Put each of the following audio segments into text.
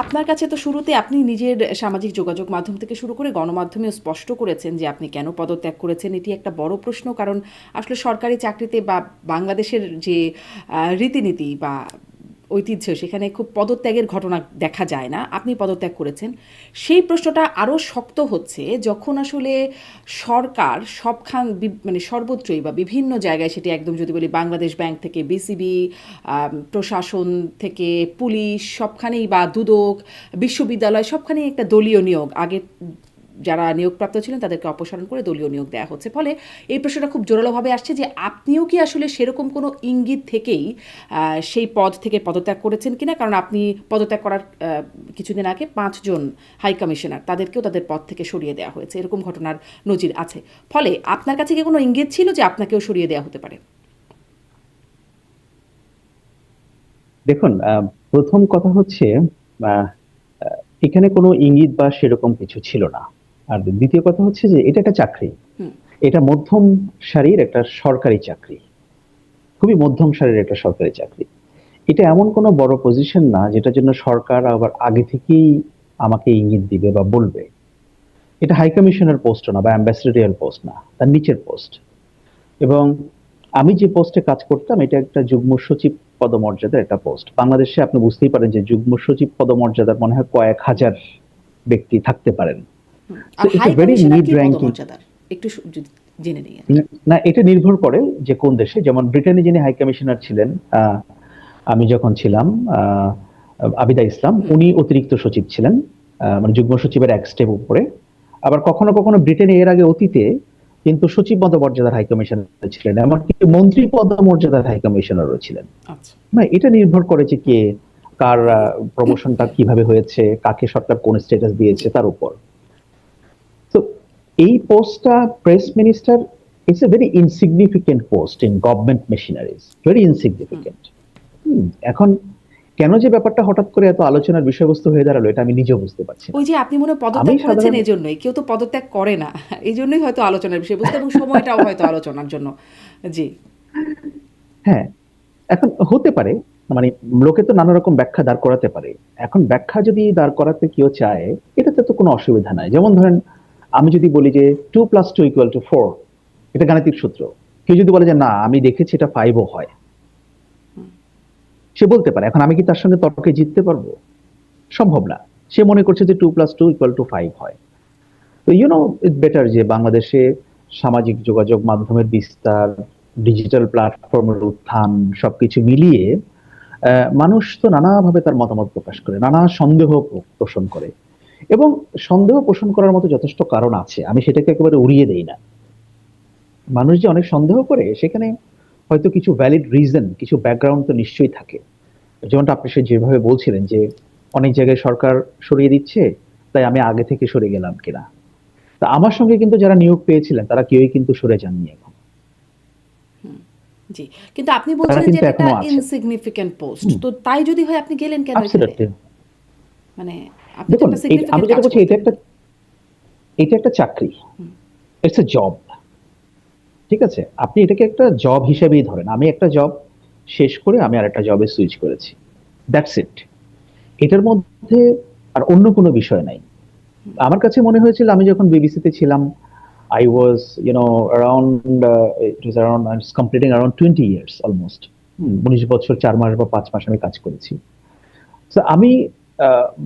আপনার কাছে তো শুরুতে আপনি নিজের সামাজিক যোগাযোগ মাধ্যম থেকে শুরু করে গণমাধ্যমেও স্পষ্ট করেছেন যে আপনি কেন পদত্যাগ করেছেন। এটি একটা বড় প্রশ্ন, কারণ আসলে সরকারি চাকরিতে বা বাংলাদেশের যে রীতিনীতি বা ঐতিহ্য, সেখানে খুব পদত্যাগের ঘটনা দেখা যায় না। আপনি পদত্যাগ করেছেন। সেই প্রশ্নটা আরও শক্ত হচ্ছে যখন আসলে সরকার মানে সর্বত্রই বা বিভিন্ন জায়গায়, সেটি একদম যদি বলি বাংলাদেশ ব্যাংক থেকে বিসিবি, প্রশাসন থেকে পুলিশ, সবখানেই বা দুদক, বিশ্ববিদ্যালয়, সবখানেই একটা দলীয় নিয়োগ। আগে যারা নিয়োগপ্রাপ্ত ছিলেন তাদেরকে অপসারণ করে দলীয় নিয়োগ দেওয়া হচ্ছে। ফলে এই প্রশ্নটা খুব জোরালোভাবে আসছে যে আপনিও কি আসলে সেরকম কোনো ইঙ্গিত থেকেই সেই পদ থেকে পদত্যাগ করেছেন কিনা, কারণ আপনি পদত্যাগ করার কিছুদিন আগে 5 জন হাই কমিশনার তাদেরকেও তাদের পদ থেকে সরিয়ে দেওয়া হয়েছে, এরকম ঘটনার নজির আছে। ফলে আপনার কাছে কি কোনো ইঙ্গিত ছিল যে আপনাকেও সরিয়ে দেওয়া হতে পারে? দেখুন, প্রথম কথা হচ্ছে আহ, আহ, এখানে কোনো ইঙ্গিত বা সেরকম কিছু ছিল না। আর দ্বিতীয় কথা হচ্ছে যে এটা একটা চাকরি। হুম। এটা মধ্যম সারির একটা সরকারি চাকরি, খুবই মধ্যম সারির একটা সরকারি চাকরি। এটা এমন কোনো বড় পজিশন না যেটার জন্য সরকার আবার আগে থেকেই আমাকে ইঙ্গিত দিবে বা বলবে। এটা হাই কমিশনের পোস্ট না বা অ্যাম্বাসেডরিয়াল পোস্ট না, তার নিচের পোস্ট। এবং আমি যে পোস্টে কাজ করতাম এটা একটা যুগ্ম সচিব পদমর্যাদার একটা পোস্ট। বাংলাদেশে আপনি বুঝতেই পারেন যে যুগ্ম সচিব পদমর্যাদার মনে হয় কয়েক হাজার ব্যক্তি থাকতে পারেন। হুম। সো আর ইটস হাই এ ভেরি কমিশনার মিড কি র্যাঙ্কিং। পদমর্যাদার একটু যদি জেনে নিই আর কি। না, এটা নির্ভর করে যে কোন দেশে। যেমন ব্রিটেনে যিনি হাই কমিশনার ছিলেন, আমি যখন ছিলাম, আহ, আবিদা ইসলাম, হুম। উনি অতিরিক্ত সচিব ছিলেন, মানে যুগ্ম সচিবের এক স্টেপ উপরে। আবার কখনো কখনো ব্রিটেনে এর আগে অতীতে কিন্তু সচিব পদমর্যাদার হাই কমিশনার ছিলেন, এমনকি মন্ত্রী পদমর্যাদার হাই কমিশনারও ছিলেন। আচ্ছা। না, এটা নির্ভর করে যে কে, কার প্রমোশনটা কিভাবে হয়েছে, কাকে সরকার কোন স্ট্যাটাস জি। দিয়েছে তার উপর। তো এই পোস্টটা, press minister, it's a very insignificant post in government machineries, very insignificant. এখন কেন যে ব্যাপারটা হঠাৎ করে এত আলোচনার বিষয়বস্তু হয়ে দাঁড়ালো এটা আমি নিজেও বুঝতে পারছি না। ওই যে আপনি মনে হয় আমি পদত্যাগ করেছেন সাধারণ এজন্যই। কেউ তো পদত্যাগ করে না। এইজন্যই হয়তো আলোচনার বিষয়বস্তু এবং সময়টাও হয়তো আলোচনার জন্য। জি। হ্যাঁ, এখন হতে পারে, মানে লোকে তো নানা রকম ব্যাখ্যা দাঁড় করাতে পারে। এখন ব্যাখ্যা যদি দাঁড় করাতে কেউ চায়, এটাতে তো কোনো অসুবিধা নাই। যেমন ধরেন, আমি যদি বলি যে 2+2=4, এটা গাণিতিক সূত্র। কেউ যদি বলে যে না, আমি দেখেছি এটা 5ও হয়, সে বলতে পারে। এখন আমি কি তার সঙ্গে তর্কে জিততে পারবো? সম্ভব না। সে মনে করছে যে 2+2=5 হয়। তো ইটস বেটার যে বাংলাদেশে সামাজিক যোগাযোগ মাধ্যমের বিস্তার, ডিজিটাল প্ল্যাটফর্মের উত্থান, সবকিছু মিলিয়ে মানুষ তো নানাভাবে তার মতামত প্রকাশ করে, নানা সন্দেহ পোষণ করে। এবং সন্দেহ পোষণ করার মতো যথেষ্ট কারণ আছে, আমি সেটাকে একেবারে উড়িয়ে দেই না। মানুষ যে অনেক সন্দেহ করে, সেখানে হয়তো কিছু ভ্যালিড রিজন, কিছু ব্যাকগ্রাউন্ড তো নিশ্চয়ই থাকে। যেমনটা আপনি সে যেভাবে বলছিলেন যে অনেক জায়গায় সরকার সরিয়ে দিচ্ছে, তাই আমি আগে থেকে সরে গেলাম কিনা। তা আমার সঙ্গে কিন্তু যারা নিয়োগ পেয়েছিলেন তারা কেউই কিন্তু সরে যাননি এখন। জি। কিন্তু আপনি তারা বলছিলেন যে কিন্তু এটা একটা এখনো আছেন। Insignificant post. তো তাই যদি হয় আপনি গেলেন কেন এখানে? অ্যাবসলিউটলি। মানে আপনি তো দেখুন, একটা আমি সিগনিফিক্যান্ট যেটা কাজ বলছি, করতেন। এটা একটা চাকরি, ইটস এ জব। ঠিক আছে, আপনি এটাকে একটা জব হিসেবেই ধরেন। আমি একটা জব শেষ করে আমি আরেকটা জবে সুইচ করেছি, দ্যাটস ইট। এটার মধ্যে আর অন্য কোনো বিষয় নাই। আমার কাছে মনে হয়েছিল আমি যখন বিবিসিতে ছিলাম, I was, around, it was around, I was completing around 20 years almost. 19 বছর 4 মাস বা 5 মাস আমি কাজ করেছি। তো আমি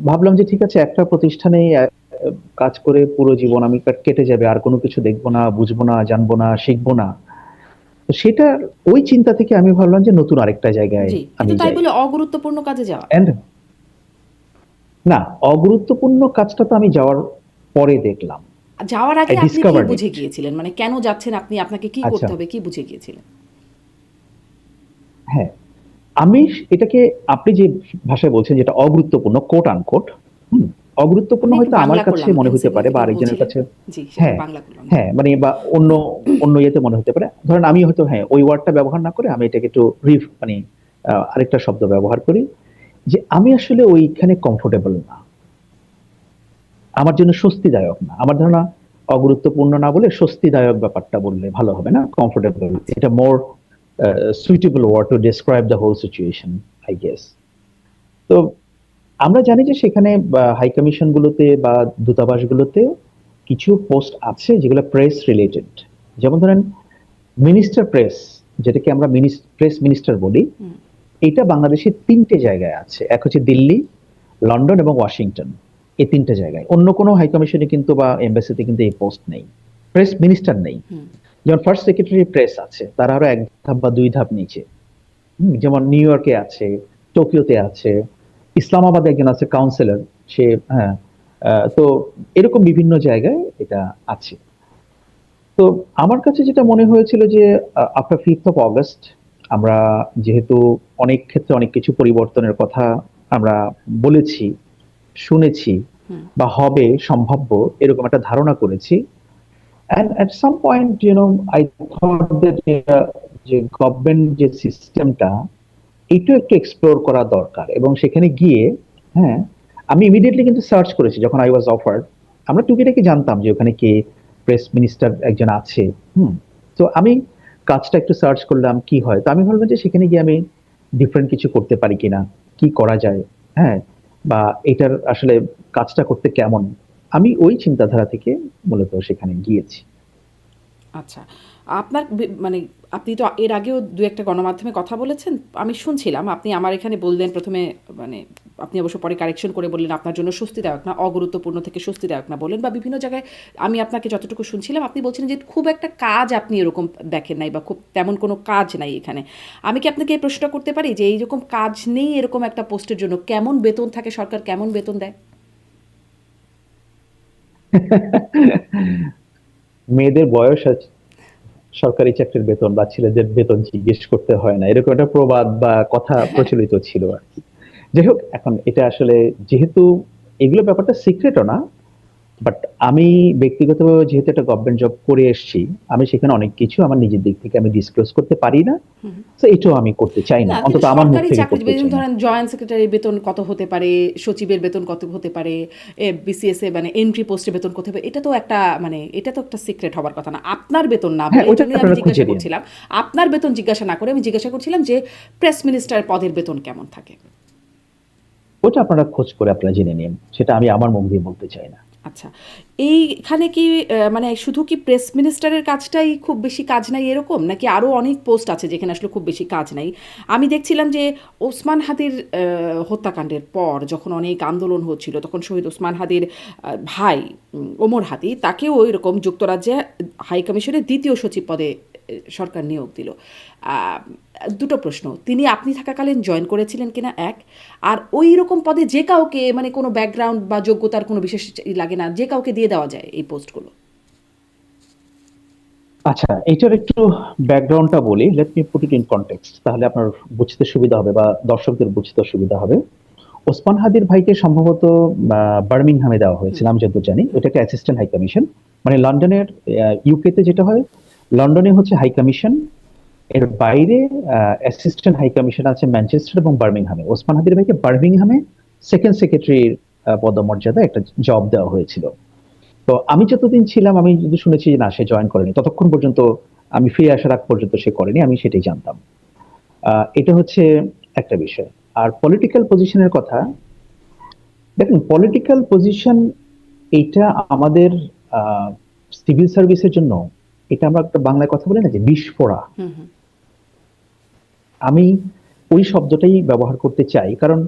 ভাবলাম যে ঠিক আছে, একটা প্রতিষ্ঠানে কাজ করে পুরো জীবন আমি কেটে যাবে, আর কোনো কিছু দেখবো না, বুঝবো না, জানবো না, শিখবো না। তো সেটা, ওই চিন্তা থেকে আমি ভাবলাম যে নতুন আরেকটা জায়গায় জি। কিন্তু আমি তাই যাই। বলে অগুরুত্বপূর্ণ কাজে যাওয়া? এন্ড না, অগুরুত্বপূর্ণ কাজটা তো আমি যাওয়ার পরে দেখলাম। যাওয়ার আই আগে আপনি কি ডিসকভার্ড বুঝে ইট। গিয়েছিলেন? মানে কেন যাচ্ছেন আপনি, আপনাকে কি আচ্ছা, করতে হবে, কি বুঝে গিয়েছিলেন? হ্যাঁ, আমি এটাকে, আপনি যে ভাষায় বলছেন যেটা অগুরুত্বপূর্ণ, কোট আনকোট, অগুরুত্বপূর্ণ আমি একটু হয়তো আমার বাংলা কাছে করলাম, মনে হতে পারে বা ইনসিগনিফিকেন্ট আরেকজনের বলছিলেন। কাছে। জি, সেটাকে হ্যাঁ, বাংলা করলাম। জি। হ্যাঁ, মানে বা অন্য অন্য ইয়েতে মনে হতে পারে। ধরেন আমি হয়তো, হ্যাঁ, ওই ওয়ার্ডটা ব্যবহার না করে আমি এটাকে একটু মানে আরেকটা শব্দ ব্যবহার করি, যে আমি আসলে ওইখানে কমফোর্টেবল না, আমার জন্য স্বস্তিদায়ক না। আমার ধারণা অগুরুত্বপূর্ণ না বলে স্বস্তিদায়ক ব্যাপারটা বললে ভালো হবে, না কমফোর্টেবল, আচ্ছা। এটা more suitable word to describe the whole situation, I guess. তো আমরা জানি যে সেখানে হাই কমিশন গুলোতে বা দূতাবাসগুলোতে কিছু পোস্ট আছে যেগুলো প্রেস রিলেটেড। যেমন ধরেন মিনিস্টার প্রেস, যেটাকে আমরা প্রেস মিনিস্টার বলি, হুম, এটা বাংলাদেশে 3টে জায়গায় আছে। এক হচ্ছে দিল্লি, লন্ডন এবং ওয়াশিংটন। এই 3টে জায়গায় অন্য কোনো হাই কমিশনে কিন্তু বা এমবাসিতে কিন্তু এই পোস্ট নেই, প্রেস মিনিস্টার নেই। হুম, যেমন ফার্স্ট সেক্রেটারি প্রেস আছে, তারা আরো এক ধাপ বা দুই ধাপ নিচে। যেমন নিউ ইয়র্কে আছে, টোকিওতে আছে, ইসলামাবাদে একজন আছে কাউন্সিলর, সে, হ্যাঁ। তো এরকম বিভিন্ন জায়গায় এটা আছে। তো আমার কাছে যেটা মনে হয়েছিল যে আফটার 5th অফ অগাস্ট আমরা যেহেতু অনেক ক্ষেত্রে অনেক কিছু পরিবর্তনের কথা আমরা বলেছি, শুনেছি, হুম, বা হবে সম্ভাব্য এরকম একটা ধারণা করেছি। And at some point, I thought that যে গভর্নমেন্ট যে সিস্টেমটা, এটাও একটু এক্সপ্লোর করা দরকার। এবং সেখানে গিয়ে, হ্যাঁ, আমি ইমিডিয়েটলি কিন্তু সার্চ করেছি যখন আই ওয়াজ অফার্ড। আমরা টুকিটাকি জানতাম যে ওখানে কে প্রেস মিনিস্টার একজন আছে। হুম। তো আমি কাজটা একটু সার্চ করলাম কি হয়। তো আমি ভাবলাম যে সেখানে গিয়ে আমি ডিফারেন্ট কিছু করতে পারি কিনা, কি করা যায়, হ্যাঁ, বা এটার আসলে কাজটা করতে কেমন। আমি ওই চিন্তাধারা থেকে মূলত সেখানে গিয়েছি। আচ্ছা। আপনার মানে আপনি তো এর আগেও দু একটা গণমাধ্যমে কথা বলেছেন। আমি শুনছিলাম আপনি আমার এখানে বললেন ১ম এ, মানে আপনি অবশ্য পরে কারেকশন করে বললেন আপনার জন্য স্বস্তিদায়ক না, অগুরুত্বপূর্ণ থেকে স্বস্তিদায়ক না বললেন, বা বিভিন্ন জায়গায় আমি আপনাকে যতটুকু শুনছিলাম আপনি বলছিলেন যে খুব একটা কাজ আপনি এরকম দেখেন নাই বা খুব তেমন কোনো কাজ নাই এখানে। আমি কি আপনাকে এই প্রশ্নটা করতে পারি যে এইরকম কাজ নেই এরকম একটা পোস্টের জন্য কেমন বেতন থাকে, সরকার কেমন বেতন দেয়? মেয়েদের বয়স আছে, সরকারি চাকরির বেতন বা ছেলেদের বেতন জিজ্ঞেস করতে হয় না, এরকম একটা প্রবাদ বা কথা প্রচলিত ছিল আর কি। যাই হোক, এখন এটা আসলে যেহেতু এগুলো ব্যাপারটা সিক্রেটও না, বাট আমি ব্যক্তিগতভাবে যেহেতু একটা গভর্নমেন্ট জব করে এসেছি, আমি সেখানে অনেক কিছু আমার নিজের দিক থেকে আমি ডিসক্লোজ করতে পারি না। তো এটাও আমি করতে চাই না, না, কিন্তু অন্তত আমার মুখ সরকারি থেকে করতে চাকরিজীবী চাই না। ধরেন জয়েন্ট সেক্রেটারির বেতন কত হতে পারে, সচিবের বেতন কত হতে পারে, বিসিএস এ মানে এন্ট্রি পোস্টের বেতন কত হবে, এটা তো একটা মানে এটা তো একটা সিক্রেট হবার কথা না। আপনার বেতন না হ্যাঁ, বলে এই ওইটা জন্যই আমি আপনারা খুঁজে জিজ্ঞাসা নিন। করছিলাম। আপনার বেতন জিজ্ঞাসা না করে আমি জিজ্ঞাসা করছিলাম যে প্রেস মিনিস্টার পদের বেতন কেমন থাকে। ওটা আপনারা খোঁজ করে আপনারা জেনে নিন, সেটা আমি আমার মুখ দিয়ে বলতে চাই না। আচ্ছা, এইখানে কি মানে শুধু কি প্রেস মিনিস্টারের কাজটাই খুব বেশি কাজ নাই এরকম, নাকি আরও অনেক পোস্ট আছে যেখানে আসলে খুব বেশি কাজ নাই? আমি দেখছিলাম যে ওসমান হাদির হত্যাকাণ্ডের পর যখন অনেক আন্দোলন হচ্ছিল তখন শহীদ ওসমান হাদির ভাই ওমর হাদি তাকেও এরকম যুক্তরাজ্যে হাই কমিশনের দ্বিতীয় সচিব পদে সরকার নিয়োগ দিল। আহ, দুটো প্রশ্ন, তিনি আপনি থাকাকালীন জয়েন করেছিলেন কিনা এক, আর ওই রকম পদে যে কাউকে মানে কোনো ব্যাকগ্রাউন্ড বা যোগ্যতার কোনো বিশেষ লাগে না, যে কাউকে দিয়ে দেওয়া যায় এই পোস্টগুলো? আচ্ছা, এটার একটু ব্যাকগ্রাউন্ডটা বলি, let me put it in context, তাহলে আপনার বুঝতে সুবিধা হবে বা দর্শকদের বুঝতে সুবিধা হবে। ওসমান হাদির ভাইকে সম্ভবত বার্মিংহামে দেওয়া হয়েছিল, আমি যত জানি ওটা একটা অ্যাসিস্ট্যান্ট হাই কমিশন। মানে লন্ডনের, ইউকে তে যেটা হয়, লন্ডনে হচ্ছে হাই কমিশন, এর বাইরে অ্যাসিস্ট্যান্ট হাই কমিশন আছে ম্যানচেস্টার এবং বার্মিংহামে। ওসমান হাদির ভাইকে বার্মিংহামে সেকেন্ড সেক্রেটারির পদমর্যাদা একটা জব দেওয়া হয়েছিল। তো আমি যতদিন ছিলাম আমি যদি শুনেছি যে না, সে জয়েন করেনি, ততক্ষণ পর্যন্ত আমি ফিরে আসার আগ পর্যন্ত সে করেনি, আমি সেটাই জানতাম। এটা হচ্ছে একটা বিষয়। আর পলিটিক্যাল পজিশনের কথা, দেখুন, পলিটিক্যাল পজিশন এটা আমাদের সিভিল সার্ভিসের জন্য, এটা আমরা একটা বাংলায় কথা বলি না যে বিস্ফোরা, হুম, হুম, আমি ওই শব্দটাই ব্যবহার করতে চাই। কারণ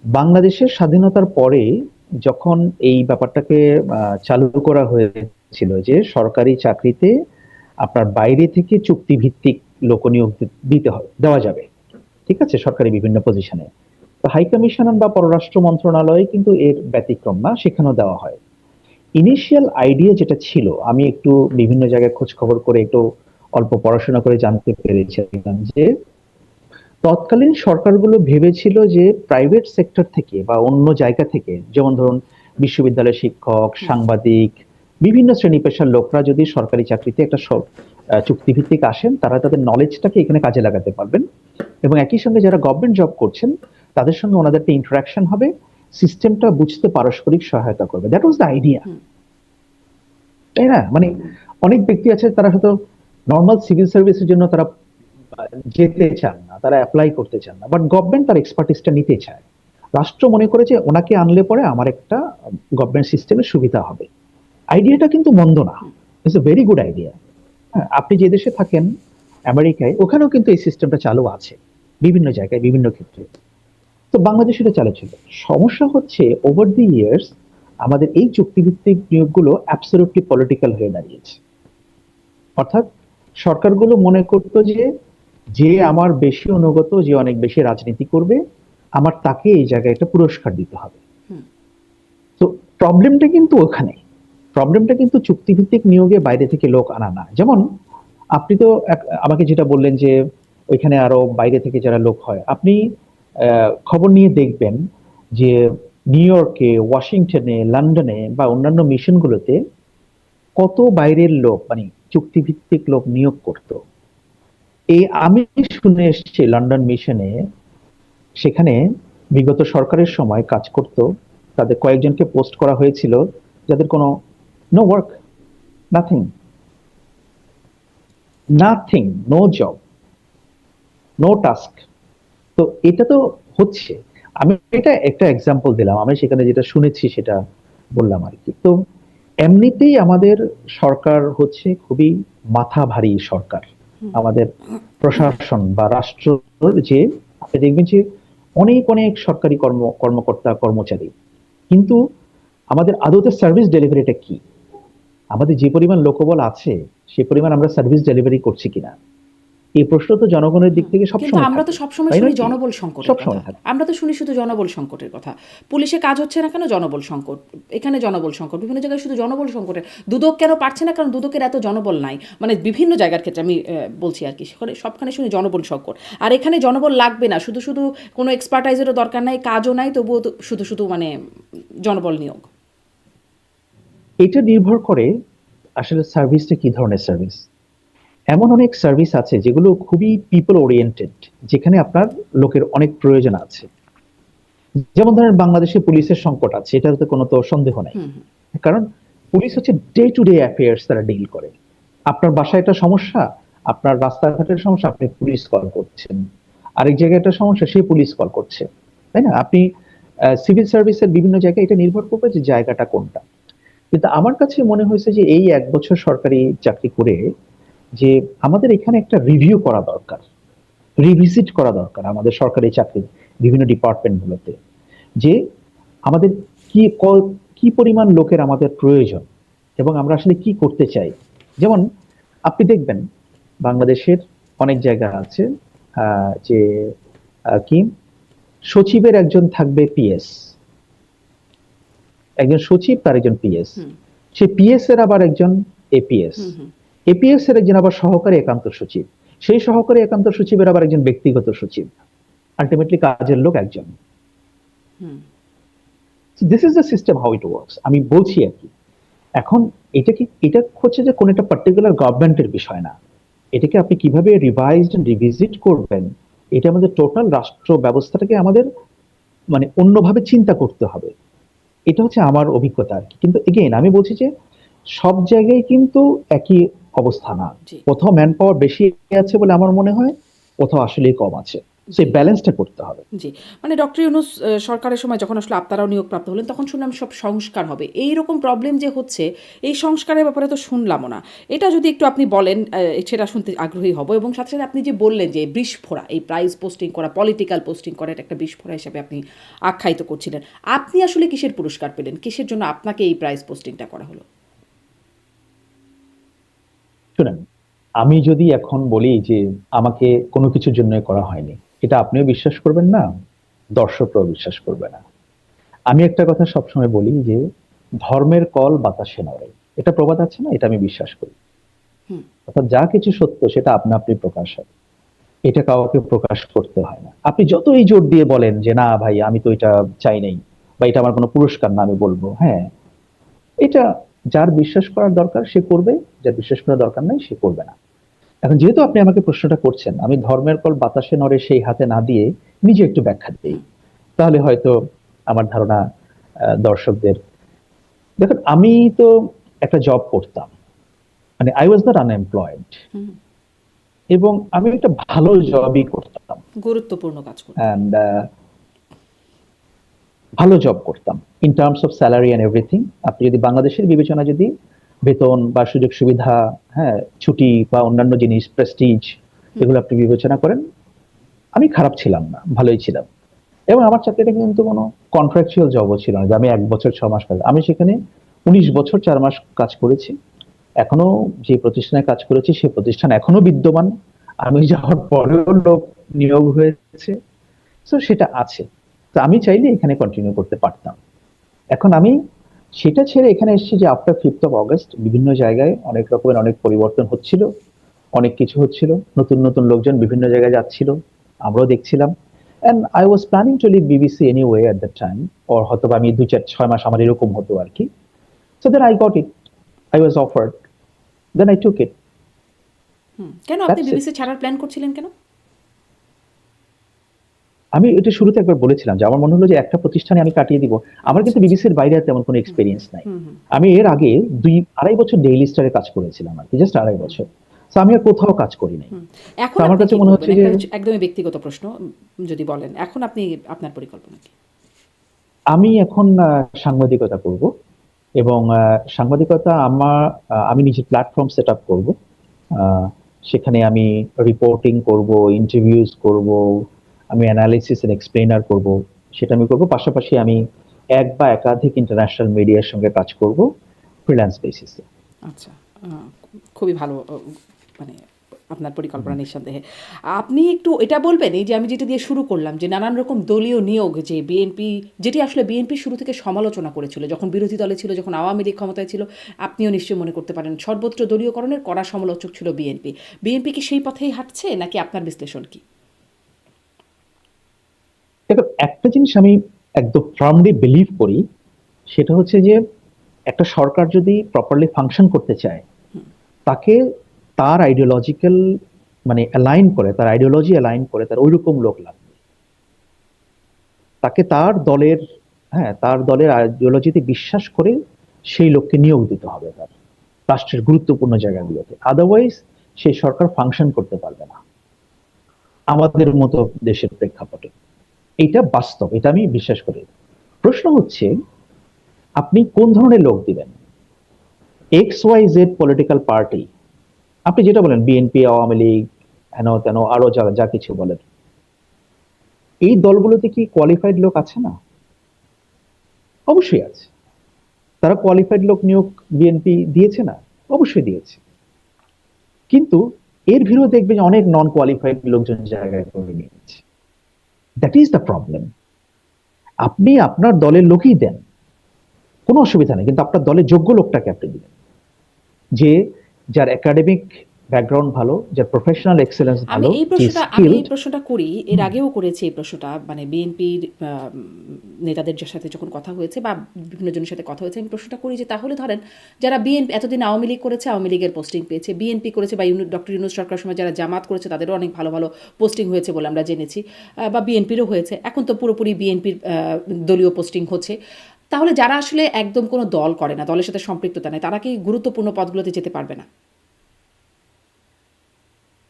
বাংলাদেশের স্বাধীনতার পরে যখন এই ব্যাপারটাকে চালু করা হয়েছিল যে সরকারি চাকরিতে আপনার বাইরে থেকে চুক্তিভিত্তিক লোকনিয়োগ দিতে হবে, দেওয়া যাবে, ঠিক আছে, সরকারি বিভিন্ন পজিশনে। তো হাই কমিশন বা পররাষ্ট্র মন্ত্রণালয়ে কিন্তু এর ব্যতিক্রম না, সেখানেও দেওয়া হয়। ইনিশিয়াল আইডিয়া যেটা ছিল, আমি একটু বিভিন্ন জায়গায় খোঁজ খবর করে একটু অল্প পড়াশোনা করে জানতে পেরেছিলাম যে তৎকালীন সরকারগুলো ভেবেছিল যে প্রাইভেট সেক্টর থেকে বা অন্য জায়গা থেকে, যেমন ধরুন বিশ্ববিদ্যালয়ের শিক্ষক, হুম, সাংবাদিক, বিভিন্ন শ্রেণী পেশার লোকরা যদি সরকারি চাকরিতে একটা চুক্তিভিত্তিক আসেন, তারা তাদের নলেজটাকে এখানে কাজে লাগাতে পারবেন। এবং একই সঙ্গে যারা গভর্নমেন্ট জব করছেন তাদের সঙ্গে ওনাদের একটা ইন্টারাকশন হবে, সিস্টেমটা বুঝতে পারস্পরিক সহায়তা করবে। দ্যাট ওয়াজ দ্য আইডিয়া, হুম, তাই না? মানে অনেক ব্যক্তি আছে তারা হয়তো নর্মাল সিভিল সার্ভিসের জন্য তারা যেতে চান না, তারা অ্যাপ্লাই করতে চান না, বাট গভর্নমেন্ট তার এক্সপার্টিসটা নিতে চায়। রাষ্ট্র মনে করে যে ওনাকে আনলে পরে আমার একটা গভর্নমেন্ট সিস্টেমের সুবিধা হবে। আইডিয়াটা কিন্তু মন্দ না, it's a very good idea. হ্যাঁ, আপনি যে দেশে থাকেন আমেরিকায়, ওখানেও কিন্তু এই সিস্টেমটা চালু আছে বিভিন্ন জায়গায় বিভিন্ন ক্ষেত্রে। তো বাংলাদেশে এটা চালু ছিল। সমস্যা হচ্ছে ওভার দি ইয়ার্স আমাদের এই চুক্তিভিত্তিক নিয়োগগুলো অ্যাবসলিউটলি পলিটিক্যাল হয়ে দাঁড়িয়েছে। অর্থাৎ সরকারগুলো মনে করতো যে যে আমার বেশি অনুগত, যে অনেক বেশি রাজনীতি করবে, আমার তাকে এই জায়গায় একটা পুরস্কার দিতে হবে। হুম। তো প্রবলেমটা কিন্তু ওখানে, প্রবলেমটা কিন্তু চুক্তিভিত্তিক নিয়োগে বাইরে থেকে লোক আনা না। যেমন আপনি তো আমাকে যেটা বললেন যে ওইখানে আরো বাইরে থেকে যারা লোক হয়, আপনি খবর নিয়ে দেখবেন যে নিউ ইয়র্কে, ওয়াশিংটনে, লন্ডনে বা অন্যান্য মিশনগুলোতে কত বাইরের লোক, মানে চুক্তিভিত্তিক লোক নিয়োগ করতো। এই আমি শুনে এসেছি লন্ডন মিশনে, সেখানে বিগত সরকারের সময় কাজ করত, তাদের কয়েকজনকে পোস্ট করা হয়েছিল যাদের কোনো no work, nothing, nothing, no job, no task. তো এটা তো হচ্ছে, আমি এটা একটা এক্সাম্পল দিলাম, আমি সেখানে যেটা শুনেছি সেটা বললাম আর কি। তো এমনিতেই আমাদের সরকার হচ্ছে খুবই মাথা ভারী সরকার। আমাদের প্রশাসন বা রাষ্ট্র, যে আপনি দেখবেন যে অনেক অনেক সরকারি কর্মকর্তা কর্মচারী, কিন্তু আমাদের আদতে সার্ভিস ডেলিভারিটা কি? আমাদের যে পরিমাণ লোকবল আছে সে পরিমাণ আমরা সার্ভিস ডেলিভারি করছি কিনা, এই প্রশ্ন তো জনগণের দিক থেকে কিন্তু সবসময় আমরা তো থাকে, সবসময় তাই শুনি নয় কি? জনবল সংকটের কথা। সবসময় থাকে। আমরা তো শুনি শুধু জনবল সংকটের কথা। পুলিশে কাজ হচ্ছে না কেন? জনবল সংকট। এখানে জনবল সংকট, বিভিন্ন জায়গায় শুধু জনবল সংকটের। দুদক কেন পারছে না? কারণ দুদকের এত জনবল নাই। মানে বিভিন্ন জায়গার ক্ষেত্রে আমি বলছি আর কি, সেখানে সবখানে শুনি জনবল সংকট। আর এখানে জনবল লাগবে না, শুধু শুধু কোনো এক্সপার্টাইজেরও দরকার নাই, কাজও নাই, তবুও তো শুধু শুধু মানে জনবল নিয়োগ। এটা নির্ভর করে আসলে সার্ভিসটা কি ধরনের সার্ভিস। এমন অনেক সার্ভিস আছে যেগুলো খুবই পিপল ওরিয়েন্টেড, যেখানে আপনার লোকের অনেক প্রয়োজন আছে। যেমন ধরেন বাংলাদেশে পুলিশের সংকট আছে, এটাতে কোনো তো সন্দেহ নাই। কারণ পুলিশ হচ্ছে ডে টু ডে অ্যাফেয়ার্স, তারা ডিল করে। আপনার বাসায় একটা সমস্যা, আপনার রাস্তাঘাটের সমস্যা, আপনি পুলিশ কল করছেন। আরেক জায়গায় একটা সমস্যা, সে পুলিশ কল করছে, তাই না? আপনি সিভিল সার্ভিসের বিভিন্ন জায়গায় এটা নির্ভর করবে যে জায়গাটা কোনটা। কিন্তু আমার কাছে মনে হয়েছে যে এই 1 বছর সরকারি চাকরি করে যে আমাদের এখানে একটা রিভিউ করা দরকার, রিভিজিট করা দরকার আমাদের সরকারি চাকরির বিভিন্ন ডিপার্টমেন্টগুলোতে, যে আমাদের কি পরিমাণ লোকের আমাদের প্রয়োজন এবং আমরা আসলে কি করতে চাই। যেমন আপনি দেখবেন বাংলাদেশের অনেক জায়গা আছে যে কি সচিবের একজন থাকবে পিএস, একজন সচিব তার একজন পিএস, সে পিএস এর আবার একজন এপিএস, এপিএস এর একজন আবার সহকারী একান্ত সচিব, সেই সহকারী একান্ত সচিবের আবার একজন ব্যক্তিগত সচিব, আলটিমেটলি কাজের লোক একজন। This is the system how it works, আমি বলছি আর কি। এখন এটা হচ্ছে যে কোন একটা পার্টিকুলার গভর্নমেন্টের বিষয় না, এটাকে আপনি কিভাবে রিভাইজড এন্ড রিভিজিট করবেন, এটা আমাদের টোটাল রাষ্ট্র ব্যবস্থাটাকে আমাদের মানে অন্যভাবে চিন্তা করতে হবে। এটা হচ্ছে আমার অভিজ্ঞতা আর কি। কিন্তু এগেইন আমি বলছি যে সব জায়গায় কিন্তু একই অবস্থা না, কোথাও ম্যান পাওয়ার বেশি আছে বলে আমার মনে হয়, কোথাও আসলেই কম আছে, সেই ব্যালেন্সটা করতে হবে। জি, মানে ডক্টর ইউনূস সরকারের সময় যখন আসলে আপনারাও নিয়োগপ্রাপ্ত হলেন, তখন শুনলাম সব সংস্কার হবে। এইরকম প্রবলেম যে হচ্ছে, এই সংস্কারের ব্যাপারে তো শুনলামও না। এটা যদি একটু আপনি বলেন, সেটা শুনতে আগ্রহী হব। এবং সাথে সাথে আপনি যে বললেন যে বিস্ফোরা, এই প্রাইজ পোস্টিং করা, পলিটিক্যাল পোস্টিং করা, এটা একটা বিস্ফোরা হিসেবে আপনি আখ্যায়িত করছিলেন। আপনি আসলে কিসের পুরস্কার পেলেন? কিসের জন্য আপনাকে এই প্রাইজ পোস্টিংটা করা হলো? শুনেন, আমি যদি এখন বলি যে আমাকে কোনো কিছুর জন্য করা হয়নি, এটা আপনিও বিশ্বাস করবেন না, দর্শকরাও বিশ্বাস করবে না। আমি একটা কথা সবসময় বলি যে ধর্মের কল বাতাসে নড়ে, এটা প্রবাদ আছে না, এটা আমি বিশ্বাস করি। অর্থাৎ যা কিছু সত্য সেটা আপনা আপনি প্রকাশ হয়, এটা কাউকে প্রকাশ করতে হয় না। আপনি যতই জোর দিয়ে বলেন যে না ভাই আমি তো এটা চাই নাই, বা এটা আমার কোনো পুরস্কার না, আমি বলবো হ্যাঁ এটা যার বিশ্বাস করার দরকার সে করবে, যার বিশ্বাস করার দরকার নাই সে করবে না। এখন যেহেতু আপনি আমাকে প্রশ্নটা করছেন, আমি ধর্মের কল বাতাসে নড়ে সেই হাতে না দিয়ে নিজে একটু ব্যাখ্যা দিই, তাহলে হয়তো আমার ধারণা দর্শকদের। দেখুন, আমি তো একটা জব করতাম, মানে আই ওয়াজ নট আনএমপ্লয়েড, এবং আমি একটা ভালো জবই করতাম, গুরুত্বপূর্ণ কাজ করতেন। অ্যান্ড ভালো জব করতাম in terms of salary and everything. আপনি যদি বাংলাদেশের বিবেচনা যদি বেতন বা সুযোগ সুবিধা, হ্যাঁ, ছুটি বা অন্যান্য জিনিস, প্রেস্টিজ, হুম এগুলো আপনি বিবেচনা করেন, আমি খারাপ ছিলাম না, ভালোই ছিলাম। এবং আমার চাকরিটা কিন্তু কোনো কন্ট্রাকচুয়াল জবও ছিল না যে আমি 1 বছর 6 মাস কাজ, আমি সেখানে 19 বছর 4 মাস কাজ করেছি। এখনো যে প্রতিষ্ঠানে কাজ করেছি সে প্রতিষ্ঠান এখনো বিদ্যমান, আমি যাওয়ার পরেও লোক নিয়োগ হয়েছে। তো সেটা আছে। তো আমি চাইলে এখানে কন্টিনিউ করতে পারতাম। এখন আমি সেটা ছেড়ে এখানে এসেছি যে আফটার 5th অফ অগাস্ট বিভিন্ন জায়গায় অনেক রকমের অনেক পরিবর্তন হচ্ছিল, অনেক কিছু হচ্ছিল, নতুন নতুন লোকজন বিভিন্ন জায়গায় যাচ্ছিল, আমরাও দেখছিলাম। And I was planning to leave BBC anyway at that time, or হয়তো বা আমি 2 4 6 মাস আমার এরকম হতো আর কি। So then I got it, I was offered, then I took it, hmm কেন আপনি দ্যাটস ইট। বিবিসি ছাড়ার প্ল্যান করছিলেন কেন? আমি এটা শুরুতে একবার বলেছিলাম যে আমার মনে হলো যে একটা প্রতিষ্ঠানে আমি কাটিয়ে দিব। আমার আচ্ছা কিন্তু আচ্ছা বিবিসির বাইরে আর তেমন কোনো হুম এক্সপিরিয়েন্স নাই। হুম হুম আমি এর আগে 2 2.5 বছর ডেইলি স্টারে কাজ করেছিলাম আর কি, জাস্ট 2.5 বছর। তো আমি আর কোথাও কাজ করি নাই। হুম তো এখন আমার আপনি কাছে কি মনে করবেন? হচ্ছে যে একটা একদমই ব্যক্তিগত প্রশ্ন, যদি বলেন এখন আপনি আপনার পরিকল্পনা কি? আমি এখন সাংবাদিকতা করব। এবং সাংবাদিকতা আমি নিজের প্ল্যাটফর্ম সেট আপ করবো। সেখানে আমি রিপোর্টিং করব, ইন্টারভিউজ করব, আমি অ্যানালিসিস এন্ড এক্সপ্লেনার করব, সেটা আমি করব। পাশাপাশি আমি এক বা একাধিক ইন্টারন্যাশনাল মিডিয়ার সঙ্গে কাজ করব ফ্রিল্যান্স বেসিসে। আচ্ছা, খুবই ভালো মানে আপনার পরিকল্পনা নিঃসন্দেহে। আপনি একটু এটা বলবেন, এই যে আমি যেটা দিয়ে শুরু করলাম যে নানান রকম দলীয় নিয়োগ যে বিএনপি, যেটি আসলে বিএনপি শুরু থেকে সমালোচনা করেছিল যখন বিরোধী দলে ছিল, যখন আওয়ামী লীগ ক্ষমতায় ছিল, আপনিও নিশ্চয়ই মনে করতে পারেন সর্বত্র দলীয়করণের কড়া সমালোচক ছিল বিএনপি। বিএনপি কি সেই পথেই হাঁটছে নাকি আপনার বিশ্লেষণ কি? দেখো, একটা জিনিস আমি একদম ফার্মলি বিলিভ করি, সেটা হচ্ছে যে একটা সরকার যদি প্রপারলি ফাংশন করতে চায়, তাকে তার আইডিওলজিক্যাল মানে অ্যালাইন করে, তার আইডিওলজি অ্যালাইন করে তার ওইরকম লোক লাগবে। তাকে তার দলের, হ্যাঁ, তার দলের আইডিওলজিতে বিশ্বাস করে সেই লোককে নিয়োগ দিতে হবে তার রাষ্ট্রের গুরুত্বপূর্ণ জায়গাগুলোতে। আদারওয়াইজ সেই সরকার ফাংশন করতে পারবে না আমাদের মতো দেশের প্রেক্ষাপটে। এটা বাস্তব, এটা আমি বিশ্বাস করি। প্রশ্ন হচ্ছে আপনি কোন ধরনের লোক দিবেন। XYZ পলিটিক্যাল পার্টি, আপনি যেটা বলেন বিএনপি, আওয়ামী লীগ, হেন তেন, আরো যা যা কিছু বলেন, এই দলগুলোতে কি কোয়ালিফাইড লোক আছে না? অবশ্যই আছে। তারা কোয়ালিফাইড লোক নিয়োগ বিএনপি দিয়েছে না? অবশ্যই দিয়েছে। কিন্তু এর ভিড়ও দেখবে যে অনেক নন কোয়ালিফাইড লোকজন জায়গায় করে নিয়েছে। That is the problem. আপনি আপনার দলের লোকই দেন, কোনো অসুবিধা নেই, কিন্তু আপনার দলের যোগ্য লোকটাকে আপনি দিবেন, যে যার একাডেমিক ব্যাকগ্রাউন্ড ভালো, যার প্রফেশনাল এক্সেলেন্স আমি ভালো, এই যে প্রশ্নটা আমি এই স্কিলড। প্রশ্নটা করি, এর আগেও করেছি এই প্রশ্নটা, মানে বিএনপির নেতাদের সাথে যখন কথা হয়েছে বা বিভিন্ন জনের সাথে কথা হয়েছে, আমি প্রশ্নটা করি যে তাহলে ধরেন যারা বিএনপি এতদিন আওয়ামী লীগ করেছে, আওয়ামী লীগের পোস্টিং পেয়েছে, বিএনপি করেছে বা ডক্টর ইউনূস সরকার সময় যারা জামাত করেছে তাদেরও অনেক ভালো ভালো পোস্টিং হয়েছে বলে আমরা জেনেছি, বা বিএনপিরও হয়েছে, এখন তো পুরোপুরি বিএনপির দলীয় পোস্টিং হচ্ছে। তাহলে যারা আসলে একদম কোনো দল করে না, দলের সাথে সম্পৃক্ততা নেই, তারা কি গুরুত্বপূর্ণ পদগুলোতে যেতে পারবে না?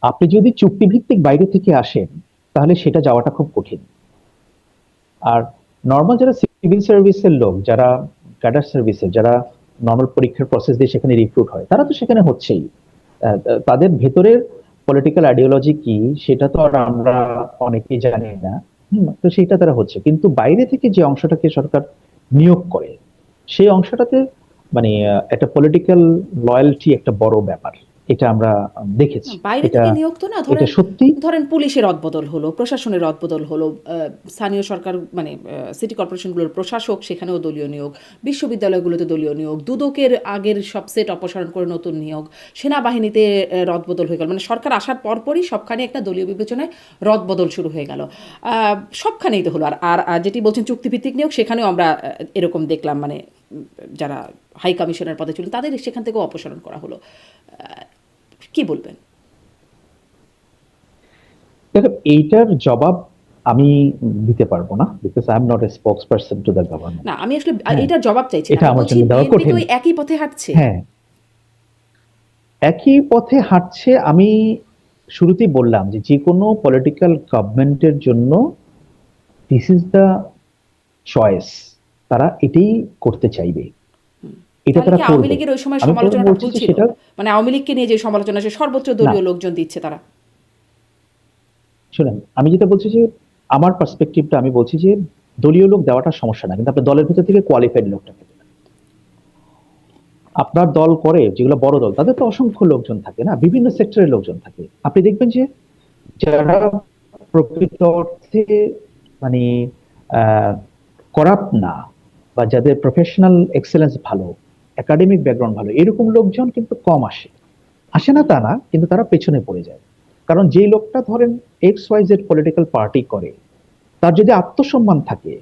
আপনি যদি চুক্তিভিত্তিক বাইরে থেকে আসেন তাহলে সেটা যাওয়াটা খুব কঠিন। আর নর্মাল যারা সিভিল সার্ভিসের লোক, যারা ক্যাডার সার্ভিসের, যারা নর্মাল পরীক্ষার প্রসেস দিয়ে সেখানে রিক্রুট হয়, তারা তো সেখানে হচ্ছেই। তাদের ভেতরের পলিটিক্যাল আইডিওলজি কি সেটা তো আর আমরা অনেকেই জানি না। তো সেটা তারা হচ্ছে, কিন্তু বাইরে থেকে যে অংশটাকে সরকার নিয়োগ করে সেই অংশটাতে মানে একটা পলিটিক্যাল লয়্যালটি একটা বড় ব্যাপার। এটা আমরা না, দেখেছি। বাইরে এটা থেকে নিয়োগ তো না, এটা ধরেন সত্যি। ধরেন পুলিশের রদবদল হলো, প্রশাসনের রদবদল হলো, স্থানীয় সরকার মানে সিটি কর্পোরেশনগুলোর প্রশাসক সেখানেও দলীয় নিয়োগ, বিশ্ববিদ্যালয়গুলোতে দলীয় নিয়োগ, দুদকের আগের সব সেট অপসারণ করে নতুন নিয়োগ, সেনাবাহিনীতে রদবদল হয়ে গেল, মানে সরকার আসার পরপরই সবখানে একটা দলীয় বিবেচনায় রদবদল শুরু হয়ে গেল। সবখানেই তো হলো। আর আর আর যেটি বলছেন চুক্তিভিত্তিক নিয়োগ, সেখানেও আমরা এরকম দেখলাম, মানে যারা হাই কমিশনার পদে ছিলেন তাদের সেখান থেকেও অপসারণ করা হলো। কি বলবেন? দেখো, এইটার জবাব আমি দিতে পারবো না, because I am not a spokes person to the government. না, আমি আসলে হ্যাঁ, এটার জবাব চাইছি না। এটা আমি আমার বলছি জন্য দেওয়া বিএনপি কি কঠিন। ওই একই পথে হাঁটছে? হ্যাঁ, একই পথে হাঁটছে। আমি শুরুতেই বললাম যে যে কোনো পলিটিক্যাল গভর্নমেন্টের জন্য দিস ইজ দ্য চয়েস, তারা এটাই করতে চাইবে, এটা তাহলে তারা কি আওয়ামী করবে। লীগের ওই সময় আমি বরং সমালোচনাটা বলছি ভুল যে ছিল? সেটা মানে আওয়ামী লীগকে নিয়ে যে সমালোচনা, সে সর্বোচ্চ না। দলীয় লোকজন দিচ্ছে তারা। শুনেন, আমি যেটা বলছি যে আমার পার্সপেক্টিভটা, আমি বলছি যে দলীয় লোক দেওয়াটা সমস্যা না, কিন্তু আপনার দলের ভিতর থেকে কোয়ালিফাইড লোকটাকে দেবেন। আপনার দল করে যেগুলো বড় দল, তাদের তো অসংখ্য লোকজন থাকে না, বিভিন্ন সেক্টরের লোকজন থাকে। আপনি দেখবেন যে যারা প্রকৃত অর্থে মানে করাপ্ট না, বা যাদের প্রফেশনাল এক্সেলেন্স ভালো, একাডেমিক ব্যাকগ্রাউন্ড ভালো, এরকম লোকজন কিন্তু কম আসে। আসে না তা না, কিন্তু তারা পেছনে পড়ে যায়। কারণ যেই লোকটা ধরেন X Y Z political party করে, তার যদি আত্মসম্মান থাকে,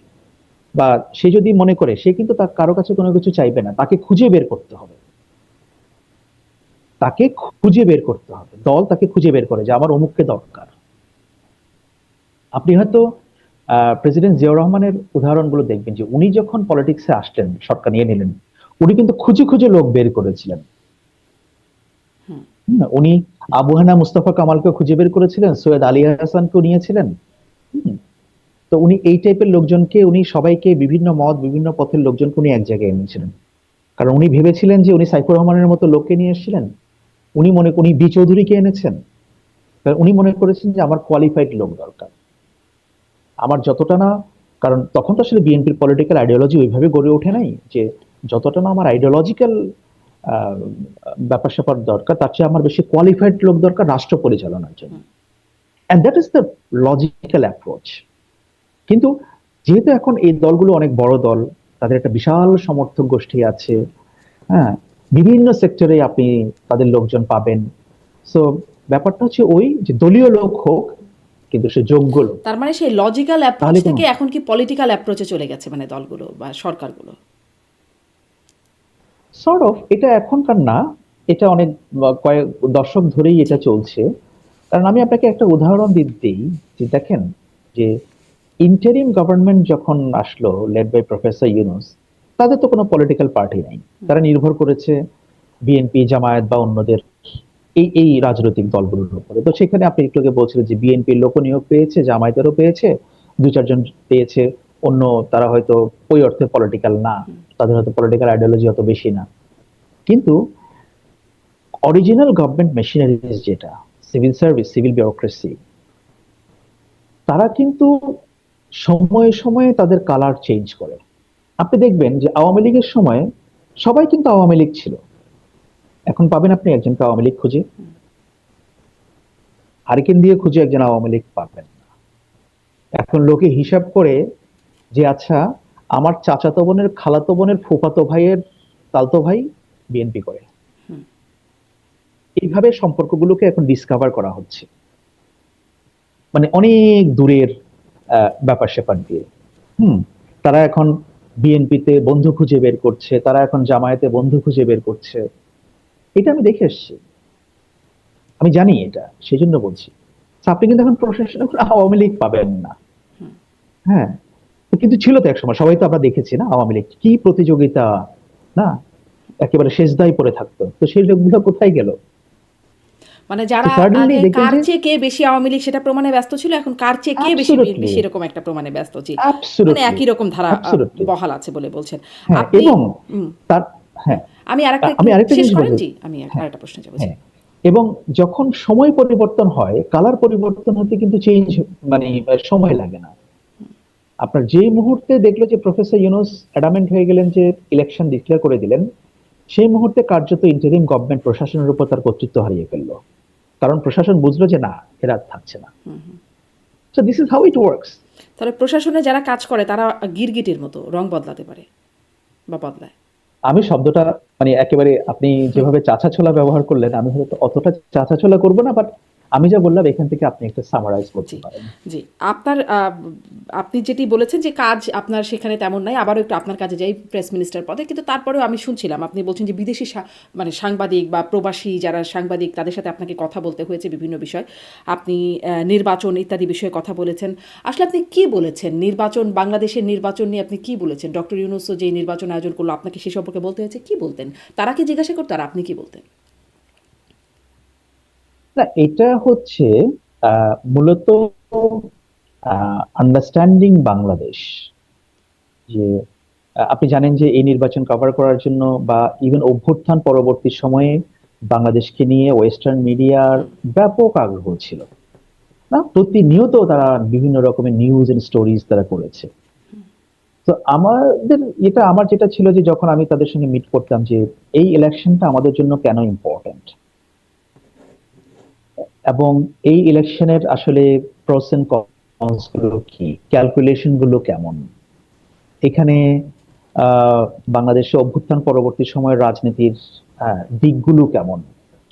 বা সে যদি মনে করে সে কিন্তু তার কারো কাছে কোনো কিছু চাইবে না, তাকে খুঁজে বের করতে হবে, তাকে খুঁজে বের করতে হবে, দল তাকে খুঁজে বের করে যে আমার অমুককে দরকার। আপনি হয়তো প্রেসিডেন্ট জিয়াউর রহমানের উদাহরণগুলো দেখবেন যে উনি যখন পলিটিক্সে আসলেন, সরকার নিয়ে নিলেন, উনি কিন্তু খুঁজে খুঁজে লোক বের করেছিলেন। উনি আবু হানা মুস্তফা কামালকে খুঁজে বের করেছিলেন, সৈয়দ আলী হাসানকেও নিয়েছিলেন। হুম, তো উনি এই টাইপের লোকজনকে, উনি সবাইকে বিভিন্ন মত বিভিন্ন পথের লোকজনকে উনি এক জায়গায় এনেছিলেন। কারণ উনি ভেবেছিলেন যে উনি সাইফুর রহমানের মতো লোককে নিয়ে এসেছিলেন। উনি বি চৌধুরীকে এনেছেন, কারণ উনি মনে করেছেন যে আমার কোয়ালিফাইড লোক দরকার। আমার যতটা না, কারণ তখন তো আসলে বিএনপির পলিটিক্যাল আইডিওলজি ওইভাবে গড়ে ওঠে নাই যে যতটা না আমার আইডিওলজিক্যাল ব্যাপার স্যাপার দরকার, তার চেয়ে আমার বেশি কোয়ালিফাইড লোক দরকার রাষ্ট্র পরিচালনার জন্য। And that is the logical approach. কিন্তু যেহেতু এখন এই দলগুলো অনেক বড় দল, তাদের একটা বিশাল সমর্থক গোষ্ঠী আছে, হ্যাঁ, বিভিন্ন সেক্টরে আপনি তাদের লোকজন পাবেন। সো ব্যাপারটা হচ্ছে ওই যে দলীয় লোক হোক, কিন্তু সে যোগ্য লোক, তার মানে সেই লজিক্যাল অ্যাপ্রোচ তাহলে কোনো থেকে এখন কি পলিটিক্যাল অ্যাপ্রোচে চলে গেছে মানে দলগুলো বা সরকারগুলো? সর্ট অফ, এটা এখনকার না, এটা অনেক কয়েক দশক ধরেই জি। এটা চলছে। কারণ আমি আপনাকে একটা উদাহরণ দিই, যে দেখেন যে ইন্টারিম গভর্নমেন্ট যখন আসলো লেড বাই প্রফেসর ইউনূস, তাদের তো কোনো পলিটিক্যাল পার্টি নাই, তারা নির্ভর করেছে বিএনপি, জামায়াত বা অন্যদের এই এই রাজনৈতিক দলগুলোর উপরে। তো সেখানে আপনি একটু আগে বলছিলেন যে বিএনপির লোক নিয়োগ পেয়েছে, জামায়াতেরও পেয়েছে, দু চারজন পেয়েছে অন্য, তারা হয়তো ওই অর্থে পলিটিক্যাল না, তাদের হয়তো পলিটিক্যাল আইডিওলজি অত বেশি না। কিন্তু অরিজিনাল গভর্নমেন্ট মেশিনারিজ যেটা সিভিল সার্ভিস, সিভিল বিউরোক্রেসি, তারা কিন্তু সময়ে সময়ে তাদের কালার চেঞ্জ করে। আপনি দেখবেন যে আওয়ামী লীগের সময় সবাই কিন্তু আওয়ামী লীগ ছিল, এখন পাবেন আপনি একজনকে আওয়ামী লীগ খুঁজে, হারিকেন দিয়ে খুঁজে একজন আওয়ামী লীগ পাবেন না। এখন লোকে হিসাব করে যে আচ্ছা, আমার চাচাতো বোনের, খালাতো বোনের, ফুফাতো ভাইয়ের তালতো ভাই বিএনপি করে। এইভাবে সম্পর্কগুলোকে এখন ডিসকভার করা হচ্ছে, মানে অনেক দূরের ব্যাপার স্যাপার দিয়ে। হুম, তারা এখন বিএনপিতে বন্ধু খুঁজে বের করছে, তারা এখন জামায়াতে বন্ধু খুঁজে বের করছে। এটা আমি দেখে এসেছি, আমি জানি এটা, সেই জন্য বলছি। তো আপনি কিন্তু এখন প্রশাসন আওয়ামী লীগ পাবেন না। হ্যাঁ, তো কিন্তু ছিল তো একসময়, সবাই তো আমরা দেখেছি না আওয়ামী লীগ কি প্রতিযোগিতা, না একেবারে শেষদায় পড়ে থাকতো, তো সেই লোকগুলো কোথায় গেল? মানে তো যারা সাডেনলি আগে দেখবেন কার যে চেয়ে কে বেশি আওয়ামী লীগ সেটা প্রমাণে ব্যস্ত ছিল, এখন কার চেয়ে কে বেশি বিএনপি অ্যাবসলিউটলি, সেরকম একটা প্রমাণে ব্যস্ত। জি। মানে অ্যাবসলিউটলি, একই রকম ধারা অ্যাবসলিউটলি। বহাল আছে বলে বলছেন হ্যাঁ, আপনি। এবং উম, তার, হ্যাঁ, হ্যাঁ, আমি আরেকটা একটু আমি আরেকটা শেষ জিনিস করেন। বলবো। জি, আমি হ্যাঁ, আরেকটা প্রশ্ন যাবো। জি। হ্যাঁ, এবং যখন সময় পরিবর্তন হয়, কালার পরিবর্তন হতে কিন্তু চেঞ্জ, মানে সময় লাগে না। আপনার যেই মুহূর্তে দেখলো যে প্রফেসর ইউনূস অ্যাডামেন্ট হয়ে গেলেন যে ইলেকশন ডিক্লেয়ার করে দিলেন, সেই মুহূর্তে কার্যত ইন্টারিম গভর্নমেন্ট প্রশাসনের উপর তার কর্তৃত্ব হারিয়ে ফেললো। কারণ প্রশাসন বুঝলো যে না, এরা আর থাকছে না। So this is how it works. তাহলে প্রশাসনে যারা কাজ করে তারা গিরগিটির মতো রং বদলাতে পারে বা বদলায়। আমি শব্দটা মানে একেবারে আপনি যেভাবে চাচা ছোলা ব্যবহার করলেন, আমি হয়তো অতটা চাচা ছোলা করবো না, বাট আমি যা বললাম এখান থেকে আপনি একটা সামারাইজ করতে জি, পারেন। জি। আপনার আপনি যেটি বলেছেন যে কাজ আপনার সেখানে তেমন নাই। আবারও একটু আপনার কাছে যাই, প্রেস মিনিস্টার পদে। কিন্তু তারপরেও আমি শুনছিলাম আপনি বলছেন যে বিদেশি মানে সাংবাদিক বা প্রবাসী যারা সাংবাদিক তাদের সাথে আপনাকে কথা বলতে হয়েছে বিভিন্ন বিষয়। আপনি নির্বাচন ইত্যাদি বিষয়ে কথা বলেছেন। আসলে আপনি কি বলেছেন? নির্বাচন, বাংলাদেশের নির্বাচন নিয়ে আপনি কি বলেছেন? ডক্টর ইউনূসও যে নির্বাচন আয়োজন করলো আপনাকে সে সম্পর্কে বলতে হয়েছে, কি বলতেন? তারা কি জিজ্ঞাসা করতো আর আপনি কি বলতেন? না, এটা হচ্ছে মূলত আন্ডারস্ট্যান্ডিং বাংলাদেশ, যে আপনি জানেন যে এই নির্বাচন কভার করার জন্য বা ইভেন অভ্যুত্থান পরবর্তী সময়ে বাংলাদেশকে নিয়ে ওয়েস্টার্ন মিডিয়ার ব্যাপক আগ্রহ ছিল না, প্রতিনিয়ত তারা বিভিন্ন রকমের নিউজ এন্ড স্টোরিজ তারা করেছে। তো আমার যেটা ছিল যে যখন আমি তাদের সঙ্গে মিট করতাম যে এই ইলেকশনটা আমাদের জন্য কেন ইম্পর্টেন্ট, এবং এই ইলেকশনের আসলে প্রস এন্ড কনস গুলো কি, ক্যালকুলেশন গুলো কেমন, এখানে বাংলাদেশে অভ্যুত্থান পরবর্তী সময়ের রাজনীতির দিকগুলো কেমন,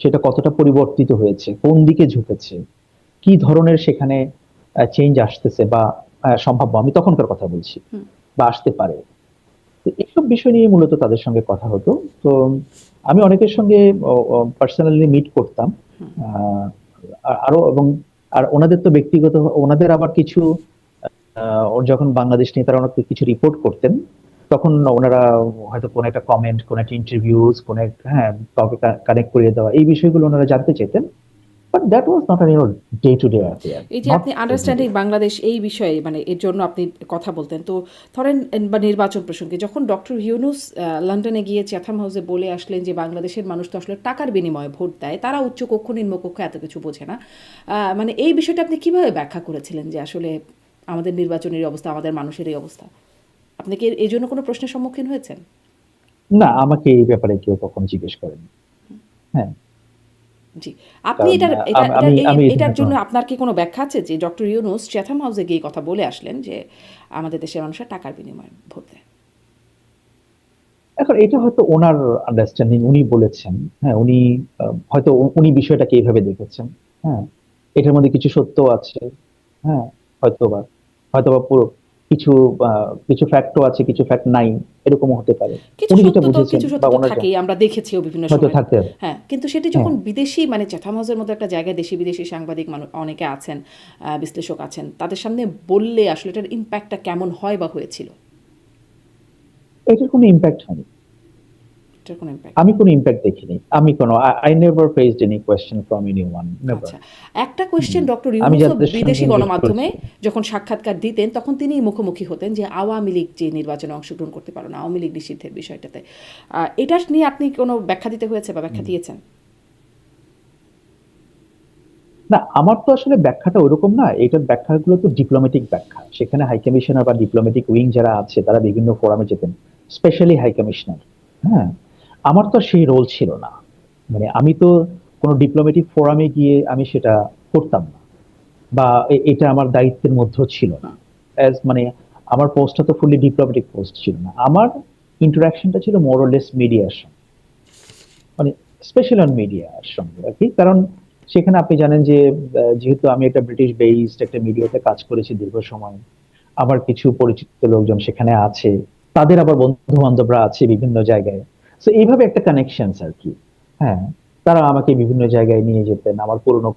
সেটা কতটা পরিবর্তিত হয়েছে, কোন দিকে ঝুঁকেছে, কি ধরনের সেখানে চেঞ্জ আসতেছে বা সম্ভাব্য, আমি তখনকার কথা বলছি, বা আসতে পারে। তো এইসব বিষয় নিয়ে মূলত তাদের সঙ্গে কথা হতো। তো আমি অনেকের সঙ্গে পার্সোনালি মিট করতাম, আহ, আরো, এবং ওনাদের তো ব্যক্তিগত, ওনাদের আবার কিছু ওর যখন বাংলাদেশ নিয়ে তারা অনেক কিছু রিপোর্ট করতেন, তখন ওনারা হয়তো কোনো একটা কমেন্ট, কোনো একটা ইন্টারভিউজ, কোনো একটা, হ্যাঁ, কাউকে কানেক্ট করিয়ে দেওয়া, এই বিষয়গুলো ওনারা জানতে চেতেন। But that was not an day to day affair, এই যে নট আপনি এভরিডে। আন্ডারস্ট্যান্ডিং বাংলাদেশ এই বিষয়ে মানে এর জন্য আপনি কথা বলতেন, তো ধরেন বা নির্বাচন প্রসঙ্গে যখন ডক্টর ইউনুস লন্ডনে গিয়ে চ্যাথাম হাউসে বলে আসলেন যে বাংলাদেশের মানুষ তো আসলে টাকার বিনিময়ে ভোট দেয়, তারা উচ্চ কক্ষ নিম্ন কক্ষ এত কিছু বোঝে না, মানে এই বিষয়টা আপনি কিভাবে ব্যাখ্যা করেছিলেন যে আসলে আমাদের নির্বাচনের অবস্থা, আমাদের মানুষের এই অবস্থা? আপনি কি এই জন্য কোনো প্রশ্নের সম্মুখীন হয়েছেন? না, আমাকে এই ব্যাপারে কেউ কখনো জিজ্ঞেস করেনি। হ্যাঁ, জি। আপনি কারণ এটার এটা আমি এটার এই আমি এই এটার ধরনের জন্য কোনো, আপনার কি কোনো ব্যাখ্যা আছে যে ডক্টর ইউনুস চ্যাথাম হাউসে গিয়ে কথা বলে আসলেন যে আমাদের দেশের মানুষের টাকার বিনিময়ে ভোট দেয়? এখন এটা হয়তো ওনার আন্ডারস্ট্যান্ডিং, উনি বলেছেন। হ্যাঁ, উনি হয়তো উনি বিষয়টাকে এইভাবে দেখেছেন। হ্যাঁ, এটার মধ্যে কিছু সত্য আছে। হ্যাঁ, হয়তোবা হয়তোবা পুরো কিছু কিছু ফ্যাক্টও আছে, কিছু ফ্যাক্ট নাই, এরকমও হতে পারে। কিছু উনি যেটা সত্য তো বুঝেছেন কিছু সত্য বা তো ওনার থাকেই, আমরা দেখেছিও বিভিন্ন হয়তো সময়। থাকতে হবে। হ্যাঁ, কিন্তু সেটি হ্যাঁ, যখন বিদেশি মানে চ্যাথাম হাউসের মতো একটা জায়গায় দেশি বিদেশি সাংবাদিক মানুষ অনেকে আছেন, বিশ্লেষক আছেন, তাদের সামনে বললে আসলে এটার ইম্প্যাক্টটা কেমন হয় বা হয়েছিল? এটার কোনো ইম্প্যাক্ট হয়নি। এটার কোনো ইম্প্যাক্ট আমি নেই। কোনো ইম্প্যাক্ট দেখিনি। আমি কোনো, I never faced any question from anyone, never. আচ্ছা, একটা কোয়েশ্চেন ডক্টর আমি ইউনূসও যাদের বিদেশি সঙ্গে মিট গণমাধ্যমে করেছি, যখন সাক্ষাৎকার দিতেন তখন তিনিই মুখোমুখি হতেন যে আওয়ামী লীগ যে নির্বাচনে অংশগ্রহণ করতে পারে না, আওয়ামী লীগ নিষিদ্ধের বিষয়টাতে। এটা নিয়ে আপনি কোনো ব্যাখ্যা দিতে হয়েছে বা ব্যাখ্যা দিয়েছেন? না, আমার তো আসলে ব্যাখ্যাটা ওরকম না। এটার ব্যাখ্যাগুলো তো ডিপ্লোম্যাটিক ব্যাখ্যা। সেখানে হাই কমিশনার বা ডিপ্লোম্যাটিক উইং যারা আছে তারা বিভিন্ন ফোরামে যেতেন, স্পেশালি হাই কমিশনার। হ্যাঁ, আমার তো আর সেই রোল ছিল না। মানে আমি তো কোনো ডিপ্লোম্যাটিক ফোরামে গিয়ে আমি সেটা করতাম না, বা এটা আমার দায়িত্বের মধ্যেও ছিল না। মানে আমার পোস্টটা তো ফুললি ডিপ্লোম্যাটিক পোস্ট ছিল না। আমার ইন্টারাকশনটা ছিল মোরলেস মিডিয়ার সঙ্গে, মানে স্পেশাল অন মিডিয়ার সঙ্গে আর কি। কারণ সেখানে আপনি জানেন যে যেহেতু আমি একটা ব্রিটিশ বেসড একটা মিডিয়াতে কাজ করেছি দীর্ঘ সময়, আমার কিছু পরিচিত লোকজন সেখানে আছে, তাদের আবার বন্ধু বান্ধবরা আছে বিভিন্ন জায়গায়। তো এইভাবে একটা কানেকশন আর কি। হ্যাঁ, তারা আমাকে বিভিন্ন জায়গায় নিয়ে যেতেন, আমার পুরনো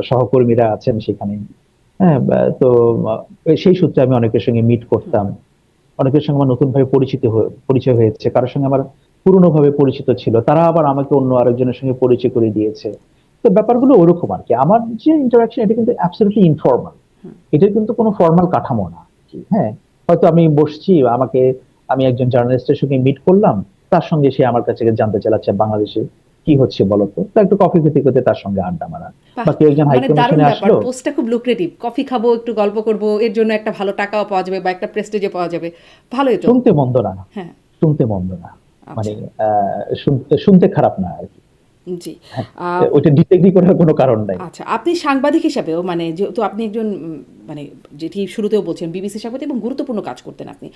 সহকর্মীরা আছেন সেখানে। হ্যাঁ, তো সেই সূত্রে আমি অনেকের সঙ্গে মিট করতাম। অনেকের সঙ্গে আমার নতুন ভাবে পরিচয় হয়েছে, কারোর সঙ্গে আমার পুরনো ভাবে পরিচিত ছিল, তারা আবার আমাকে অন্য আরেকজনের সঙ্গে পরিচয় করে দিয়েছে। তো ব্যাপারগুলো ওরকম আর কি। আমার যে ইন্টারাকশন এটা কিন্তু অ্যাবসলিউটলি ইনফর্মাল, এটার কিন্তু কোনো ফর্মাল কাঠামো না আর কি। হ্যাঁ, হয়তো আমি বসছি, আমি একজন জার্নালিস্টের সঙ্গে মিট করলাম, তার সঙ্গে সে আমার কাছে জানতে চালাচ্ছে বাংলাদেশে কি হচ্ছে বলতো, তা একটু কফি খেতে খেতে তার সঙ্গে আড্ডা মারা, বাহ! বা কেউ একজন হাই মানে দারুণ কমিশনে ব্যাপার। আসলো। পোস্টটা খুব লুক্রেটিভ। কফি খাবো, একটু গল্প করব, এর জন্য একটা ভালো টাকাও পাওয়া যাবে বা একটা প্রেস্টিজও পাওয়া যাবে। ভালোই তো। শুনতে মন্দ না, হ্যাঁ, শুনতে মন্দ না। মানে আচ্ছা। শুনতে শুনতে খারাপ না আর কি। জি। হ্যাঁ, আ ওইটা ডিসএগ্রি করার কোনো কারণ নাই। আচ্ছা, আপনি সাংবাদিক হিসাবেও মানে যেহেতু আপনি একজন মানে যেটি শুরুতেও বলছেন বিবিসির সাংবাদিক এবং গুরুত্বপূর্ণ কাজ করতেন আপনি।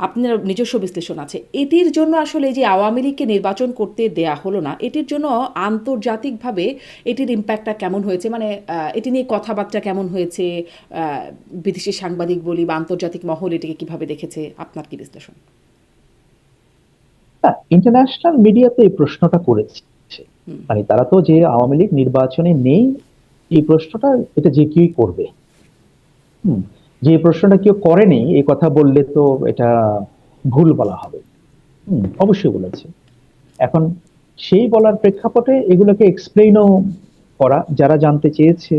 আপনার নিজস্ব বিশ্লেষণ আছে। এটির জন্য আসলে এই যে আওয়ামী লীগকে নির্বাচন করতে দেয়া হলো না, এটির জন্য আন্তর্জাতিকভাবে এটির ইম্প্যাক্টটা কেমন হয়েছে? মানে এটি নিয়ে কথাবার্তা কেমন হয়েছে? আ বিদেশি সাংবাদিক বলি বা আন্তর্জাতিক মহল এটিকে কিভাবে দেখেছে? আপনার কি বিশ্লেষণ? না, ইন্টারন্যাশনাল মিডিয়াতে এই প্রশ্নটা করেছে। হুম, মানে তারা তো যে আওয়ামী লীগ নির্বাচনে নেই, এই প্রশ্নটা এটা যে কেউই করবে। হুম, যে প্রশ্নটা কেউ করেনি এই কথা বললে তো এটা ভুল বলা হবে। অবশ্যই বলেছে। এখন সেই বলার প্রেক্ষাপটে এগুলোকে এক্সপ্লেইনও করা, যারা জানতে চেয়েছে,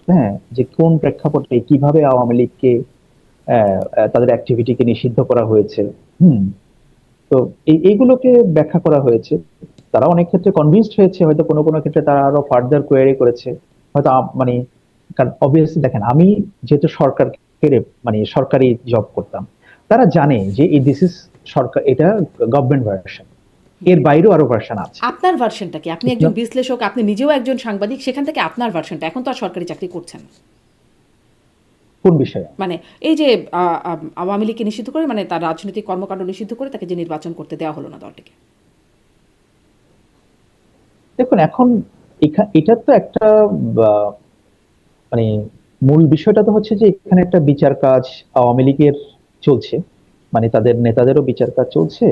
হ্যাঁ, যে কোন প্রেক্ষাপটে কিভাবে আওয়ামী লীগকে তাদের অ্যাক্টিভিটিকে নিষিদ্ধ করা হয়েছে। হুম। তো এইগুলোকে ব্যাখ্যা করা হয়েছে। তারা অনেক ক্ষেত্রে কনভিন্সড হয়েছে, হয়তো কোনো কোনো ক্ষেত্রে তারা আরো ফার্দার কোয়েরি করেছে। হয়তো মানে, কারণ অবভিয়াসলি দেখেন, আমি যেহেতু মানে সরকারি জব করতাম, তারা জানে যে এই দিস ইজ সরকার, এটা গভর্নমেন্ট ভার্সন, এর বাইরেও আরো ভার্সন আছে। আপনার ভার্সনটা কি? আপনি ঠিক না? একজন বিশ্লেষক, আপনি নিজেও একজন সাংবাদিক, সেখান থেকে আপনার ভার্সনটা, এখন তো আর সরকারি চাকরি করছেন না। কোন বিষয়ে? মানে এই যে আওয়ামী লীগকে নিষিদ্ধ করে, মানে তার রাজনৈতিক কর্মকাণ্ড নিষিদ্ধ করে তাকে যে নির্বাচন করতে দেওয়া হলো না দলটিকে। দেখুন, এখন এটা তো একটা আহ, মানে মূল বিষয়টা তো হচ্ছে যে এখানে একটা বিচার কাজ আওয়ামী লীগের চলছে, মানে তাদের নেতাদেরও বিচার কাজ চলছে,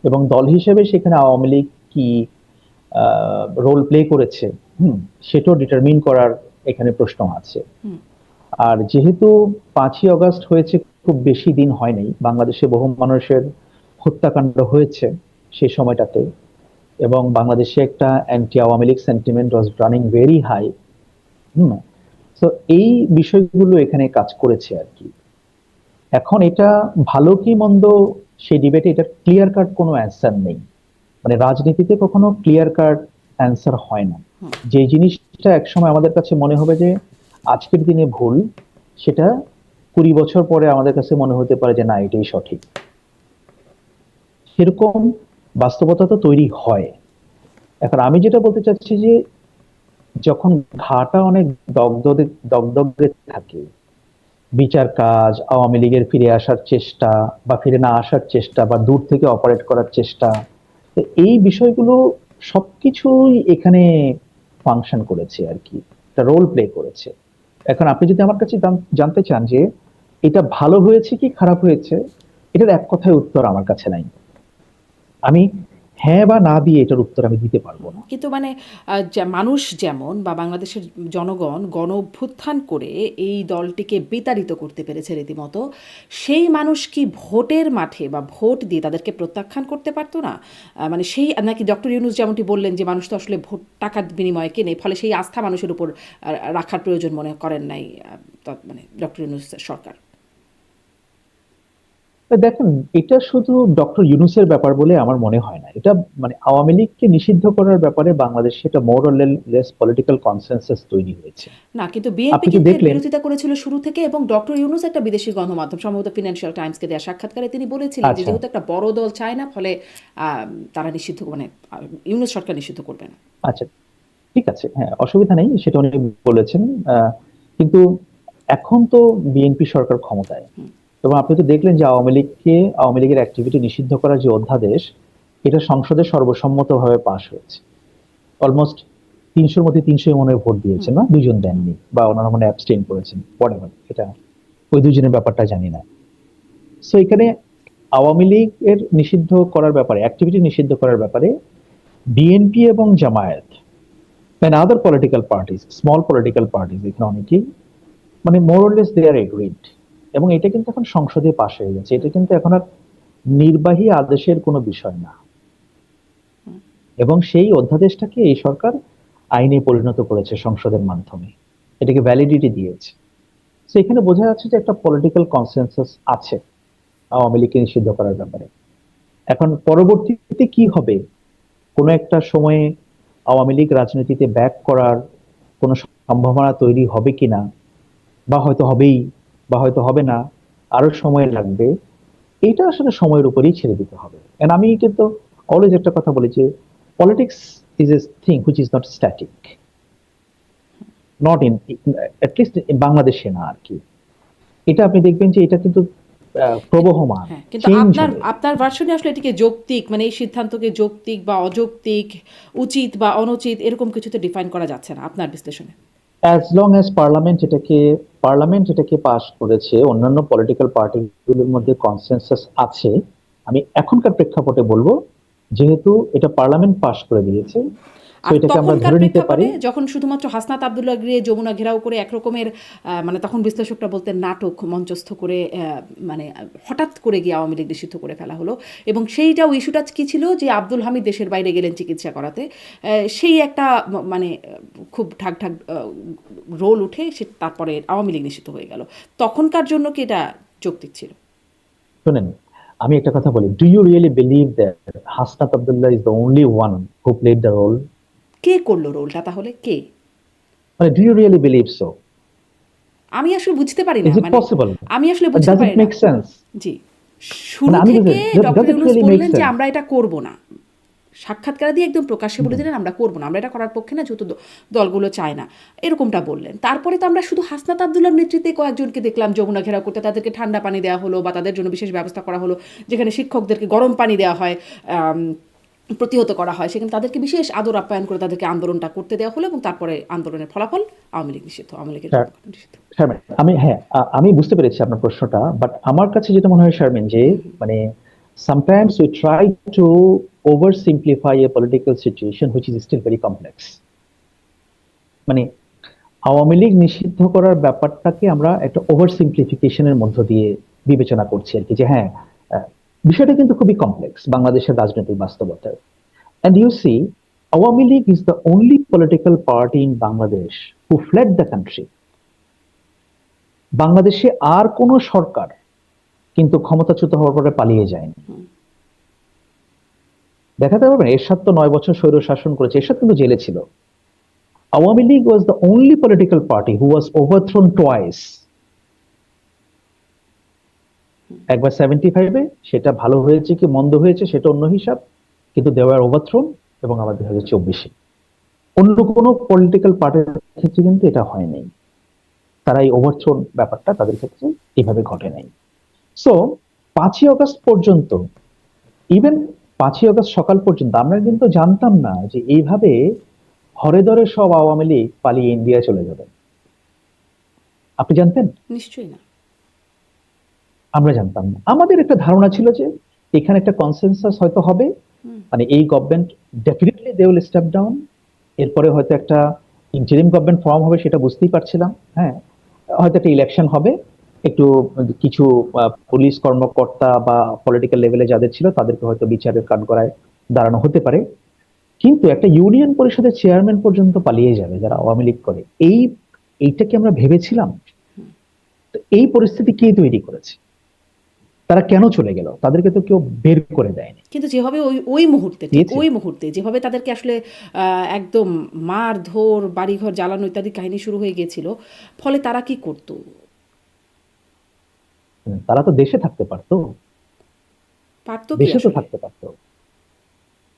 এবং দল হিসেবে সেখানে আওয়ামী লীগ কি রোল প্লে করেছে, হুম, সেটাও ডিটারমিন করার এখানে প্রশ্ন আছে। হুম। আর যেহেতু 5ই আগস্ট হয়েছে, খুব বেশি দিন হয়নি, বাংলাদেশে বহু মানুষের হত্যাকাণ্ড হয়েছে সেই সময়টাতে, এবং বাংলাদেশে একটা anti Awami League sentiment was running very high. হুম। তো এই বিষয়গুলো এখানে কাজ করেছে আর কি। এখন এটা ভালো কি মন্দ, সেই ডিবেটে এটা ক্লিয়ার কাট কোনো অ্যান্সার নেই। মানে রাজনীতিতে কখনো ক্লিয়ার কাট অ্যান্সার হয় না। হুম। যে জিনিসটা একসময় আমাদের কাছে মনে হবে যে আজকের দিনে ভুল, সেটা 20 বছর পরে আমাদের কাছে মনে হতে পারে যে না, এটাই সঠিক। সেরকম বাস্তবতা তো তৈরি হয়। এখন আমি যেটা বলতে চাচ্ছি যে যখন ঘাটা অনেক দগদগে দগদগে থাকে, বিচার কাজ, আওয়ামী লীগের ফিরে আসার চেষ্টা বা ফিরে না আসার চেষ্টা বা দূর থেকে অপারেট করার চেষ্টা, তো এই বিষয়গুলো সবকিছুই এখানে ফাংশন করেছে আর কি, একটা রোল প্লে করেছে। এখন আপনি যদি আমার কাছে জানতে চান যে এটা ভালো হয়েছে কি খারাপ হয়েছে, এটার এক কথায় উত্তর আমার কাছে নাই। আমি হ্যাঁ বা না দিয়ে এটার উত্তর আমি দিতে পারবো না। কিন্তু মানে মানুষ যেমন বা বাংলাদেশের জনগণ গণ অভ্যুত্থান করে এই দলটিকে বিতাড়িত করতে পেরেছে রীতিমতো, সেই মানুষ কি ভোটের মাঠে বা ভোট দিয়ে তাদেরকে প্রত্যাখ্যান করতে পারতো না? মানে সেই, নাকি ডক্টর ইউনূস যেমনটি বললেন যে মানুষ তো আসলে ভোট টাকার বিনিময়ে কেনে, ফলে সেই আস্থা মানুষের উপর রাখার প্রয়োজন মনে করেন নাই মানে ডক্টর ইউনূস সরকার? তা দেখেন, এটা শুধু ডক্টর ইউনূসের ব্যাপার বলে আমার মনে হয় না। এটা মানে আওয়ামী লীগকে নিষিদ্ধ করার ব্যাপারে বাংলাদেশে এটা মোর অর লেস পলিটিক্যাল কনসেনসাস তৈরি হয়েছে। না, কিন্তু বিএনপি আপনি তো কিন্তু এর দেখলেন। বিরোধিতা করেছিল শুরু থেকে, এবং ডক্টর ইউনূস একটা বিদেশি গণমাধ্যম, সম্ভবত ফিনান্সিয়াল টাইমসকে দেওয়া সাক্ষাৎকারে তিনি বলেছিলেন যে আচ্ছা, যেহেতু একটা বড় দল চায় না, ফলে তারা নিষিদ্ধ, মানে ইউনূস সরকার নিষিদ্ধ করবে না। আচ্ছা, ঠিক আছে, হ্যাঁ, অসুবিধা নেই, সেটা উনি বলেছেন। কিন্তু এখন তো বিএনপি সরকার ক্ষমতায়, এবং আপনি তো দেখলেন যে আওয়ামী লীগের অ্যাক্টিভিটি নিষিদ্ধ করার যে অধ্যাদেশ, এটা সংসদে সর্বসম্মতভাবে পাশ হয়েছে। অলমোস্ট 300-র মধ্যে 300 মনে হয় ভোট দিয়েছেন, না দুজন দেননি বা ওনারা মনে অ্যাবস্টেইন করেছেন, whatever, এটা ওই দুজনের ব্যাপারটা জানি না। সো এখানে আওয়ামী লীগ এর নিষিদ্ধ করার ব্যাপারে, অ্যাক্টিভিটি নিষিদ্ধ করার ব্যাপারে বিএনপি এবং Jamaat and other political parties, small political parties, এখানে অনেকেই মানে more or less they are agreed, এবং এটা কিন্তু এখন সংসদে পাশ হয়ে গেছে। এটা কিন্তু এখন আর নির্বাহী আদেশের কোনো বিষয় না, এবং সেই অধ্যাদেশটাকে এই সরকার আইনে পরিণত করেছে সংসদের মাধ্যমে, এটাকে ভ্যালিডিটি দিয়েছে। তো এখানে বোঝা যাচ্ছে যে একটা পলিটিক্যাল কনসেনসাস আছে আওয়ামী লীগকে নিষিদ্ধ করার ব্যাপারে। এখন পরবর্তীতে কি হবে, কোনো একটা সময়ে আওয়ামী লীগ রাজনীতিতে ব্যাক করার কোনো সম্ভাবনা তৈরি হবে কিনা, বা হয়তো হবেই, বা হয়তো হবে না, আরো সময় লাগবে, এটা আসলে সময়ের উপরেই ছেড়ে দিতে হবে। And আমি কিন্তু অলওয়েজ একটা কথা বলি যে politics is a thing which is not static, not in, at least বাংলাদেশে না আর কি। এটা আপনি দেখবেন যে এটা কিন্তু প্রবহমান, হ্যাঁ, কিন্তু চেঞ্জ আপনার হবে। আপনার ভার্সনে আসলে এটিকে যৌক্তিক, মানে এই সিদ্ধান্তকে যৌক্তিক বা অযৌক্তিক, উচিত বা অনুচিত, এরকম কিছুতে ডিফাইন করা যাচ্ছে না আপনার বিশ্লেষণে? অ্যাজ লং অ্যাজ পার্লামেন্ট এটাকে পাস করেছে, অন্যান্য পলিটিক্যাল পার্টিগুলোর মধ্যে কনসেনসাস আছে। আমি এখনকার প্রেক্ষাপটে বলবো, যেহেতু এটা পার্লামেন্ট পাস করে দিয়েছে, তো আর এটাকে আমরা তখনকার ধরে নিতে পারি। প্রেক্ষাপটে যখন শুধুমাত্র হাসনাত আবদুল্লাহ গিয়ে যমুনা ঘেরাও করে একরকমের মানে তখন বিশ্লেষকরা বলতেন নাটক মঞ্চস্থ করে, মানে হঠাৎ করে গিয়ে আওয়ামী লীগ নিষিদ্ধ করে ফেলা হলো, এবং সেইটাও ইস্যুটা কি ছিল যে আব্দুল হামিদ দেশের বাইরে গেলেন চিকিৎসা করাতে, সেই একটা মানে খুব ঠাক ঠাক রোল উঠে, সে তারপরে আওয়ামী লীগ নিষিদ্ধ হয়ে গেল। তখনকার জন্য কি এটা যৌক্তিক ছিল। শুনেন, আমি একটা কথা বলি, do you really believe that Hasnat Abdullah is the only one who played the role? কে করলো রোলটা তাহলে, কে? মানে do you really believe so? আমি আসলে বুঝতে পারি না, ইজ ইট মানে পসিবল? আমি আসলে বুঝতে ডাজ ইট পারি না। Make sense? জি, মানে শুরু আমি থেকে does doctor it Yunus really make বললেন যে সেন্স? আমরা এটা করব না, সাক্ষাৎকার দিয়ে একদম প্রকাশ্যে বলে দিলেন আমরা করব না, আমরা এটা করার পক্ষে না, যেহেতু দলগুলো চায় না, এরকমটা বললেন। তারপরে তো আমরা শুধু হাসনাত আব্দুল্লাহর নেতৃত্বে কয়েকজনকে দেখলাম যমুনা ঘেরাও করতে, তাদেরকে ঠান্ডা পানি দেওয়া হলো বা তাদের জন্য বিশেষ ব্যবস্থা করা হলো, যেখানে শিক্ষকদেরকে গরম পানি দেওয়া হয়, প্রতিহত করা হয়, সেখানে তাদেরকে বিশেষ আদর আপ্যায়ন করে তাদেরকে আন্দোলনটা করতে দেওয়া হলো, এবং তারপরে আন্দোলনের ফলাফল আওয়ামী লীগ নিষিদ্ধ, আওয়ামী লীগের কর্মকাণ্ড নিষিদ্ধ। শারমিন, আমি বুঝতে পেরেছি আপনার প্রশ্নটা, বাট আমার কাছে যেটা মনে হয় শারমিন, যে মানে sometimes we try to oversimplify a political situation which is still very complex. মানে আওয়ামী লীগ নিষিদ্ধ করার ব্যাপারটাকে আমরা একটা ওভার সিম্পলিফিকেশনের মধ্য দিয়ে বিবেচনা করছি আর কি, যে হ্যাঁ, আহ, বিষয়টা কিন্তু খুবই কমপ্লেক্স বাংলাদেশের রাজনৈতিক বাস্তবতায়। And you see, Awami League is the only political party in Bangladesh who fled the country. বাংলাদেশে আর কোন সরকার কিন্তু ক্ষমতাচ্যুত হওয়ার পরে পালিয়ে যায়নি। দেখাতে পারবেন এরশাদ তো 9 বছর স্বৈর শাসন করেছে, এরশাদ কিন্তু জেলে ছিল। Awami League was the only political party who was overthrown twice. একবার 75-এ, সেটা ভালো হয়েছে কি মন্দ হয়েছে সেটা অন্য হিসাব, কিন্তু দে ওয়ার ওভারথ্রোন। এবং আবার 2024-এ অন্য কোনো পলিটিক্যাল পার্টির ক্ষেত্রে কিন্তু এটা হয় নাই। তারা এই ওভারথ্রোন ব্যাপারটা তাদের ক্ষেত্রে এইভাবে ঘটে নাই। সো 5ই আগস্ট পর্যন্ত, ইভেন 5ই আগস্ট সকাল পর্যন্ত আমরা কিন্তু জানতাম না যে এইভাবে হরে ধরে সব আওয়ামী লীগ পালিয়ে ইন্ডিয়া চলে যাবে। আপনি জানতেন? নিশ্চয়ই না। আমরা জানতাম না। আমাদের একটা ধারণা ছিল যে এখানে একটা কনসেনসাস হয়তো হবে, মানে এই government definitely they will step down, এরপরে হয়তো একটা ইন্টারিম গভর্নমেন্ট ফর্ম হবে, সেটা বুঝতেই পারছিলাম। হ্যাঁ, হয়তো একটা ইলেকশন হবে, একটু কিছু পুলিশ কর্মকর্তা বা পলিটিক্যাল লেভেলে যাদের ছিল তাদেরকে হয়তো বিচারের কাঠগড়ায় দাঁড়ানো হতে পারে, কিন্তু একটা ইউনিয়ন পরিষদের চেয়ারম্যান পর্যন্ত পালিয়ে যাবে যারা আওয়ামী লীগ করে, এইটা কি আমরা ভেবেছিলাম? তো এই পরিস্থিতি কে তৈরি করেছে? তারা কেন চলে গেল? তাদেরকে তো কেউ বের করে দেয়নি। কিন্তু যেভাবে ওই ওই মুহূর্তে, ঠিক দিয়েছে। ওই মুহূর্তে যেভাবে তাদেরকে আসলে একদম মারধর, বাড়িঘর জ্বালানো ইত্যাদি কাহিনী শুরু হয়ে গিয়েছিল, ফলে তারা কি করতো? তারা তো দেশে থাকতে পারতো, পারতো কি দেশে তো আসলে? থাকতে পারতো,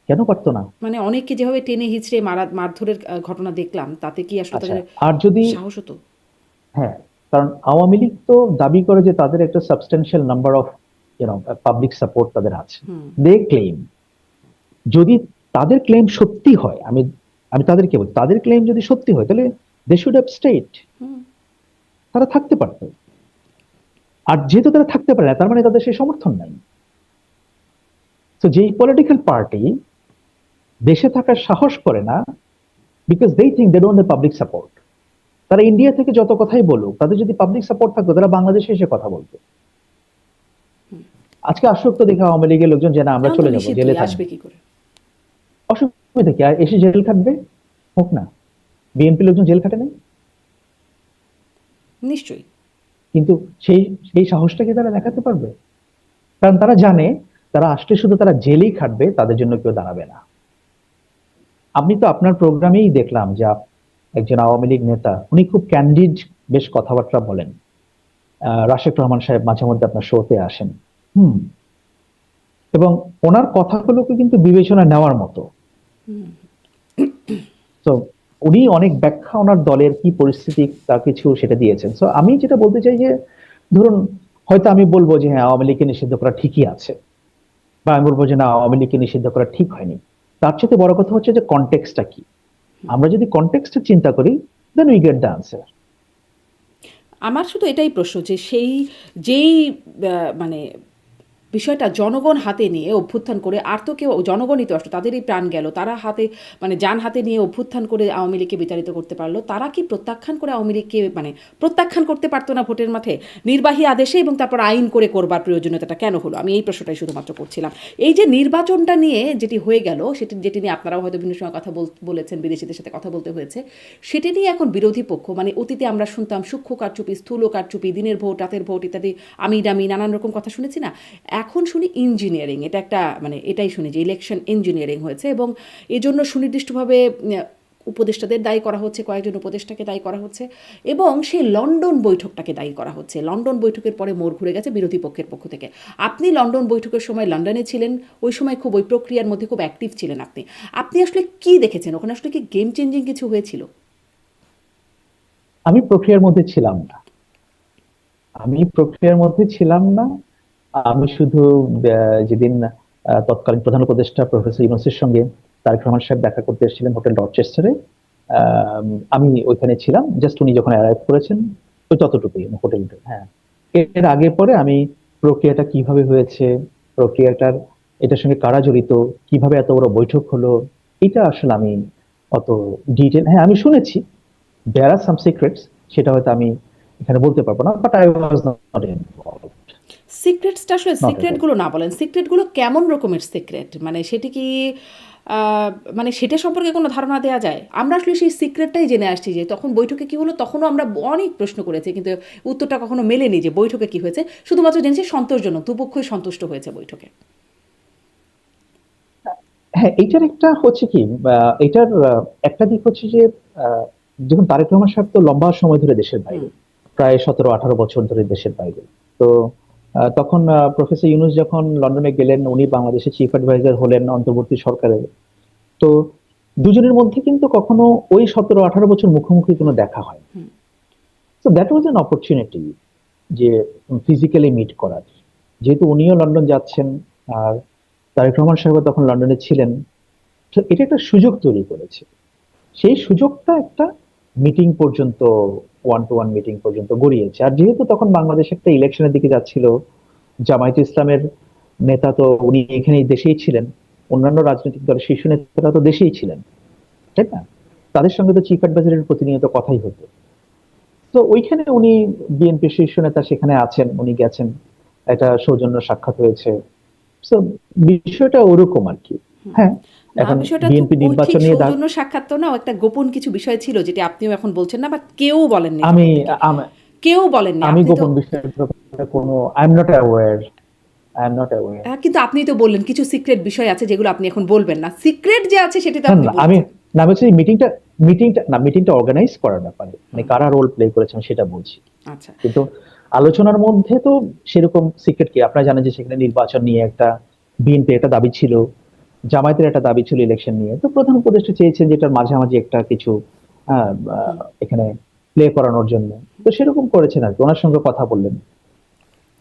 কেন পারতো না? মানে অনেককে যেভাবে টেনে হিচড়ে মারধরের ঘটনা দেখলাম, তাতে কি আসলে আচ্ছা, তাদের আর যদি, সাহস হতো? হ্যাঁ, কারণ আওয়ামী লীগ তো দাবি করে যে তাদের একটা সাবস্টেনশিয়াল নাম্বার অফ পাবলিক সাপোর্ট তাদের আছে, দে ক্লেম। যদি তাদের ক্লেম সত্যি হয়, আমি আমি তাদেরকে বলছি, তাদের ক্লেম যদি সত্যি হয় তাহলে দে শুড হ্যাভ স্টেট, তারা থাকতে পারতো। আর যেহেতু তারা থাকতে পারে না, তার মানে তাদের সেই সমর্থন নাই। তো যেই পলিটিক্যাল পার্টি দেশে থাকার সাহস করে না, because they think they don't have public support, তারা ইন্ডিয়া থেকে যত কথাই বলুক, তাদের যদি পাবলিক সাপোর্ট থাকতো তারা বাংলাদেশে এসে কথা বলতো। আজকে আসক্ত দেখে আওয়ামী লীগের লোকজন যে না আমরা এখন তো চলে যাবো, নিষিদ্ধ, জেলে আসবে থাকবে, কি করে? অসুবিধা কি? আর এসে জেল খাটবে, হোক না। বিএনপি লোকজন জেল খাটে নাই, নিশ্চয়ই। কিন্তু সেই সেই সাহসটা কি তারা দেখাতে পারবে? কারণ তারা জানে তারা আসলে শুধু তারা জেলেই খাটবে, তাদের জন্য কেউ দাঁড়াবে না। আপনি তো আপনার প্রোগ্রামেই দেখলাম যে একজন আওয়ামী লীগ নেতা, উনি খুব ক্যান্ডিড বেশ কথাবার্তা বলেন। রাশেক রহমান সাহেব মাঝে মধ্যে আপনার শোতে আসেন। হুম। এবং ওনার কথাগুলোকে কিন্তু বিবেচনা নেওয়ার মতো। তো উনি অনেক ব্যাখ্যা ওনার দলের কি পরিস্থিতি তা কিছু সেটা দিয়েছেন। তো আমি যেটা বলতে চাই যে, ধরুন হয়তো আমি বলবো যে হ্যাঁ আওয়ামী লীগকে নিষিদ্ধ করা ঠিকই আছে, বা আমি বলবো যে না আওয়ামী লীগকে নিষিদ্ধ করা ঠিক হয়নি। তার চেয়ে বড় কথা হচ্ছে যে কনটেক্সটটা কি। আমরা যদি কনটেক্সটটা চিন্তা করি, then we get the answer. আমার শুধু এটাই প্রশ্ন যে যেই মানে বিষয়টা জনগণ হাতে নিয়ে অভ্যুত্থান করে, আর তো কেউ, জনগণই তো আসলে তাদেরই প্রাণ গেল, তারা হাতে মানে যান হাতে নিয়ে অভ্যুত্থান করে আওয়ামী লীগকে বিতাড়িত করতে পারলো, তারা কি প্রত্যাখ্যান করে আওয়ামী লীগকে মানে প্রত্যাখ্যান করতে পারতো না ভোটের মাঠে নির্বাহী আদেশে, এবং তারপর আইন করে করবার প্রয়োজনীয়তাটা কেন হলো? আমি এই প্রশ্নটাই শুধুমাত্র করছিলাম। এই যে নির্বাচনটা নিয়ে যেটি হয়ে গেল, যেটি নিয়ে আপনারাও হয়তো বিভিন্ন সময় কথা বলেছেন, বিদেশিদের সাথে কথা বলতে হয়েছে, সেটি নিয়ে এখন বিরোধী পক্ষ, মানে অতীতে আমরা শুনতাম সূক্ষ্ম কারচুপি, স্থূল কারচুপি, দিনের ভোট রাতের ভোট ইত্যাদি, আমি ডামি নানান রকম কথা শুনেছি না, এখন শুনি ইঞ্জিনিয়ারিং, এটা একটা মানে এটাই শুনি যে ইলেকশন ইঞ্জিনিয়ারিং হয়েছে, এবং এজন্য সুনির্দিষ্টভাবে উপদেষ্টাদের দায়ী করা হচ্ছে, কয়েকজন উপদেষ্টাকে দায়ী করা হচ্ছে, এবং সেই লন্ডন বৈঠকটাকে দায়ী করা হচ্ছে। লন্ডন বৈঠকের পরে মোড় ঘুরে গেছে বিরোধী পক্ষের পক্ষ থেকে। আপনি লন্ডন বৈঠকের সময় লন্ডনে ছিলেন, ওই সময় খুব ওই প্রক্রিয়ার মধ্যে খুব অ্যাক্টিভ ছিলেন আপনি। আপনি আসলে কি দেখেছেন ওখানে? আসলে কি গেম চেঞ্জিং কিছু হয়েছিল? আমি প্রক্রিয়ার মধ্যে ছিলাম না। আমি প্রক্রিয়ার মধ্যে ছিলাম না। আমি শুধু যেদিন তৎকালীন প্রধান উপদেষ্টা প্রফেসর ইউনূসের সঙ্গে তারেক রহমান সাহেব দেখা করতে এসেছিলেন হোটেল রচেস্টারে, আমি ওইখানে ছিলাম। জাস্ট উনি যখন অ্যারাইভ করেছেন, তো ততটুকুই হোটেলটা। হ্যাঁ, এর আগে পরে আমি প্রক্রিয়াটা কিভাবে হয়েছে, প্রক্রিয়াটার এটার সঙ্গে কারা জড়িত, কিভাবে এত বড় বৈঠক হলো, এটা আসলে আমি অত ডিটেল, হ্যাঁ আমি শুনেছি দেয়ার আর সাম সিক্রেটস, সেটা হয়তো আমি এখানে বলতে পারবো না, but I was not involved, সিক্রেটসটা আসলে নট এট অল। সিক্রেটগুলো না বলেন, সিক্রেটগুলো কেমন রকমের সিক্রেট? মানে সেটি কি মানে সেটা সম্পর্কে কোনো ধারণা দেওয়া যায়? আমরা আসলে সেই সিক্রেটটাই জেনে আসছি যে তখন বৈঠকে কি হলো, তখনও আমরা অনেক প্রশ্ন করেছি, কিন্তু উত্তরটা কখনো মেলেনি যে বৈঠকে কি হয়েছে। শুধুমাত্র জেনেছি সন্তোষজনক, দুপক্ষই সন্তুষ্ট হয়েছে বৈঠকে। হ্যাঁ, এইটার একটা হচ্ছে কি, এটার একটা দিক হচ্ছে যে আহ, দেখুন তারেক রহমান সাহেব তো লম্বা সময় ধরে দেশের হুম। বাইরে, প্রায় 17-18 বছর ধরে দেশের বাইরে। তো তখন প্রফেসর ইউনূস যখন লন্ডনে গেলেন, উনি বাংলাদেশের চিফ অ্যাডভাইজার হলেন অন্তর্বর্তী সরকারের। তো দুজনের মধ্যে কিন্তু কখনো ওই 17-18 বছর মুখোমুখি কোনো দেখা হয়। হুম। তো দ্যাট ওয়াজ অ্যান অপরচুনিটি যে ফিজিক্যালি মিট করার। যেহেতু উনিও লন্ডন যাচ্ছেন, আর তারেক রহমান সাহেব তখন লন্ডনে ছিলেন, তো এটা একটা সুযোগ তৈরি করেছে। সেই সুযোগটা একটা মিটিং পর্যন্ত, ওয়ান টু ওয়ান মিটিং পর্যন্ত গড়িয়েছে। আর যেহেতু তখন বাংলাদেশ একটা ইলেকশনের দিকে যাচ্ছিল, জামায়াতে ইসলামের নেতা তো উনি এখানে দেশেই ছিলেন, অন্যান্য রাজনৈতিক দলের শীর্ষ নেতারা তো দেশেই ছিলেন, তাই না? তাদের সঙ্গে তো চিফ অ্যাডভাইজারের প্রতিনিয়ত কথাই হতো। তো ওইখানে উনি বিএনপি শীর্ষ নেতা সেখানে আছেন, উনি গেছেন, একটা সৌজন্য সাক্ষাৎ হয়েছে। তো বিষয়টা ওরকম আর কি। হ্যাঁ, না, এখন বিষয়টা তো বিএনপি ওই ঠিক নির্বাচন নিয়ে সৌজন্য সাক্ষাৎ তো না, ও একটা গোপন কিছু বিষয় ছিল যেটি আপনিও এখন বলছেন না, বা কেউ বলেননি আমি তখন থেকে। আম- কেউ বলেননি, আমি আপনি তো। গোপন বিষয়ের ব্যাপারে কোনো, I am not aware, I am not aware. কিন্তু আপনি তো বললেন কিছু সিক্রেট বিষয় আছে যেগুলো আপনি এখন বলবেন না, সিক্রেট যে আছে সেটা তো না আপনি না, আমি বলেছেন। না বলছি মিটিংটা অর্গানাইজ করার ব্যাপারে, মানে কারা রোল প্লে করেছেন সেটা বলছি। আচ্ছা। কিন্তু আলোচনার মধ্যে তো সেরকম সিক্রেট কি, আপনারা জানেন যে সেখানে নির্বাচন নিয়ে একটা বিএনপি একটা দাবি ছিল, জামায়াতের একটা দাবি ছিল ইলেকশন নিয়ে। তো প্রধান উপদেষ্টা চেয়েছেন যে এটার মাঝামাঝি একটা কিছু এখানে প্লে করানোর জন্য। তো সেরকম করেছেন আর কি, ওনার সঙ্গে কথা বললেন।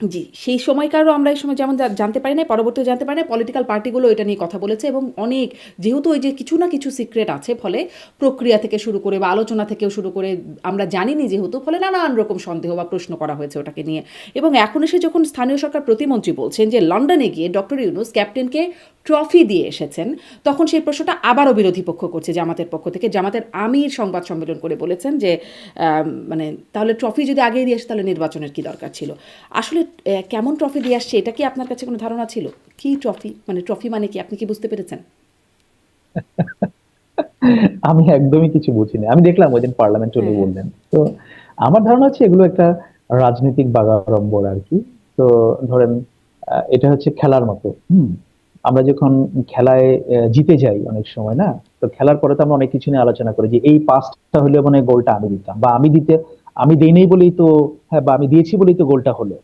জি, সেই সময়কারও আমরা এই সময় যেমন জানতে পারি না, পরবর্তীতে জানতে পারি না, পলিটিক্যাল পার্টিগুলো এটা নিয়ে কথা বলেছে, এবং অনেক, যেহেতু ওই যে কিছু না কিছু সিক্রেট আছে, ফলে প্রক্রিয়া থেকে শুরু করে বা আলোচনা থেকেও শুরু করে আমরা জানিনি যেহেতু, ফলে নানান রকম সন্দেহ বা প্রশ্ন করা হয়েছে ওটাকে নিয়ে। এবং এখন এসে যখন স্থানীয় সরকার প্রতিমন্ত্রী বলছেন যে লন্ডনে গিয়ে ডক্টর ইউনূস ক্যাপ্টেনকে ট্রফি দিয়ে এসেছেন, তখন সেই প্রশ্নটা আবারও বিরোধী পক্ষ করছে জামাতের পক্ষ থেকে। জামাতের আমির সংবাদ সম্মেলন করে বলেছেন যে মানে তাহলে ট্রফি যদি আগেই দিয়ে আসে তাহলে নির্বাচনের কি দরকার ছিল? আসলে কেমন ট্রফি দিয়ে আসছে এটা কি আপনার কাছে কোনো ধারণা ছিল? কি ট্রফি, মানে ট্রফি মানে কি, আপনি কি বুঝতে পেরেছেন? আমি একদমই কিছু বুঝিনি, আমি দেখলাম ওই দিন পার্লামেন্টে উনি হ্যাঁ। বললেন। তো আমার ধারণা হচ্ছে এগুলো একটা রাজনৈতিক বাগাড়ম্বর আর কি। তো ধরেন এটা হচ্ছে খেলার মতো। আমরা যখন খেলায় জিতে যাই অনেক সময়, না? তো খেলার পরে তো আমরা অনেক কিছু নিয়ে আলোচনা করি যে এই পাসটা হলে মানে গোলটা আমি দিতাম, বা আমি দেই নাই বলেই তো, হ্যাঁ, বা আমি দিয়েছি বলেই তো গোলটা হলো।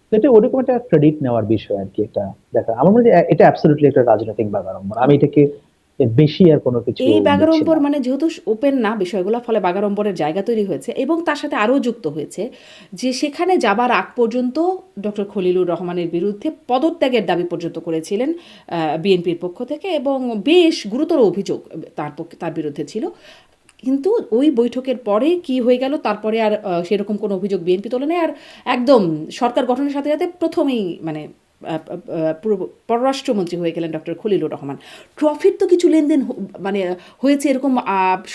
তো এটা ওরকম একটা ক্রেডিট নেওয়ার বিষয় আর কি। এটা দেখা আমার মনে হয় এটা অ্যাবসলিউটলি একটা রাজনৈতিক বাগাড়ম্বর। আমি এটাকে এর বেশি আর কোনো কিছু এই দেখছি বাগাড়ম্বর না। মানে যেহেতু ওপেন না বিষয়গুলো, ফলে বাগাড়ম্বরের জায়গা তৈরি হয়েছে, এবং তার সাথে আরও যুক্ত হয়েছে যে সেখানে যাবার আগ পর্যন্ত ডক্টর খলিলুর রহমানের বিরুদ্ধে পদত্যাগের দাবি পর্যন্ত করেছিলেন বিএনপির পক্ষ থেকে, এবং বেশ গুরুতর অভিযোগ তার বিরুদ্ধে ছিল। কিন্তু ওই বৈঠকের পরে কি হয়ে গেল, তারপরে আর সেরকম কোনো অভিযোগ বিএনপি তোলে নেই, আর একদম সরকার গঠনের সাথে সাথে প্রথমেই মানে পররাষ্ট্রমন্ত্রী হয়ে গেলেন ডক্টর খলিলুর রহমান। ট্রফির তো কিছু লেনদেন মানে হয়েছে, এরকম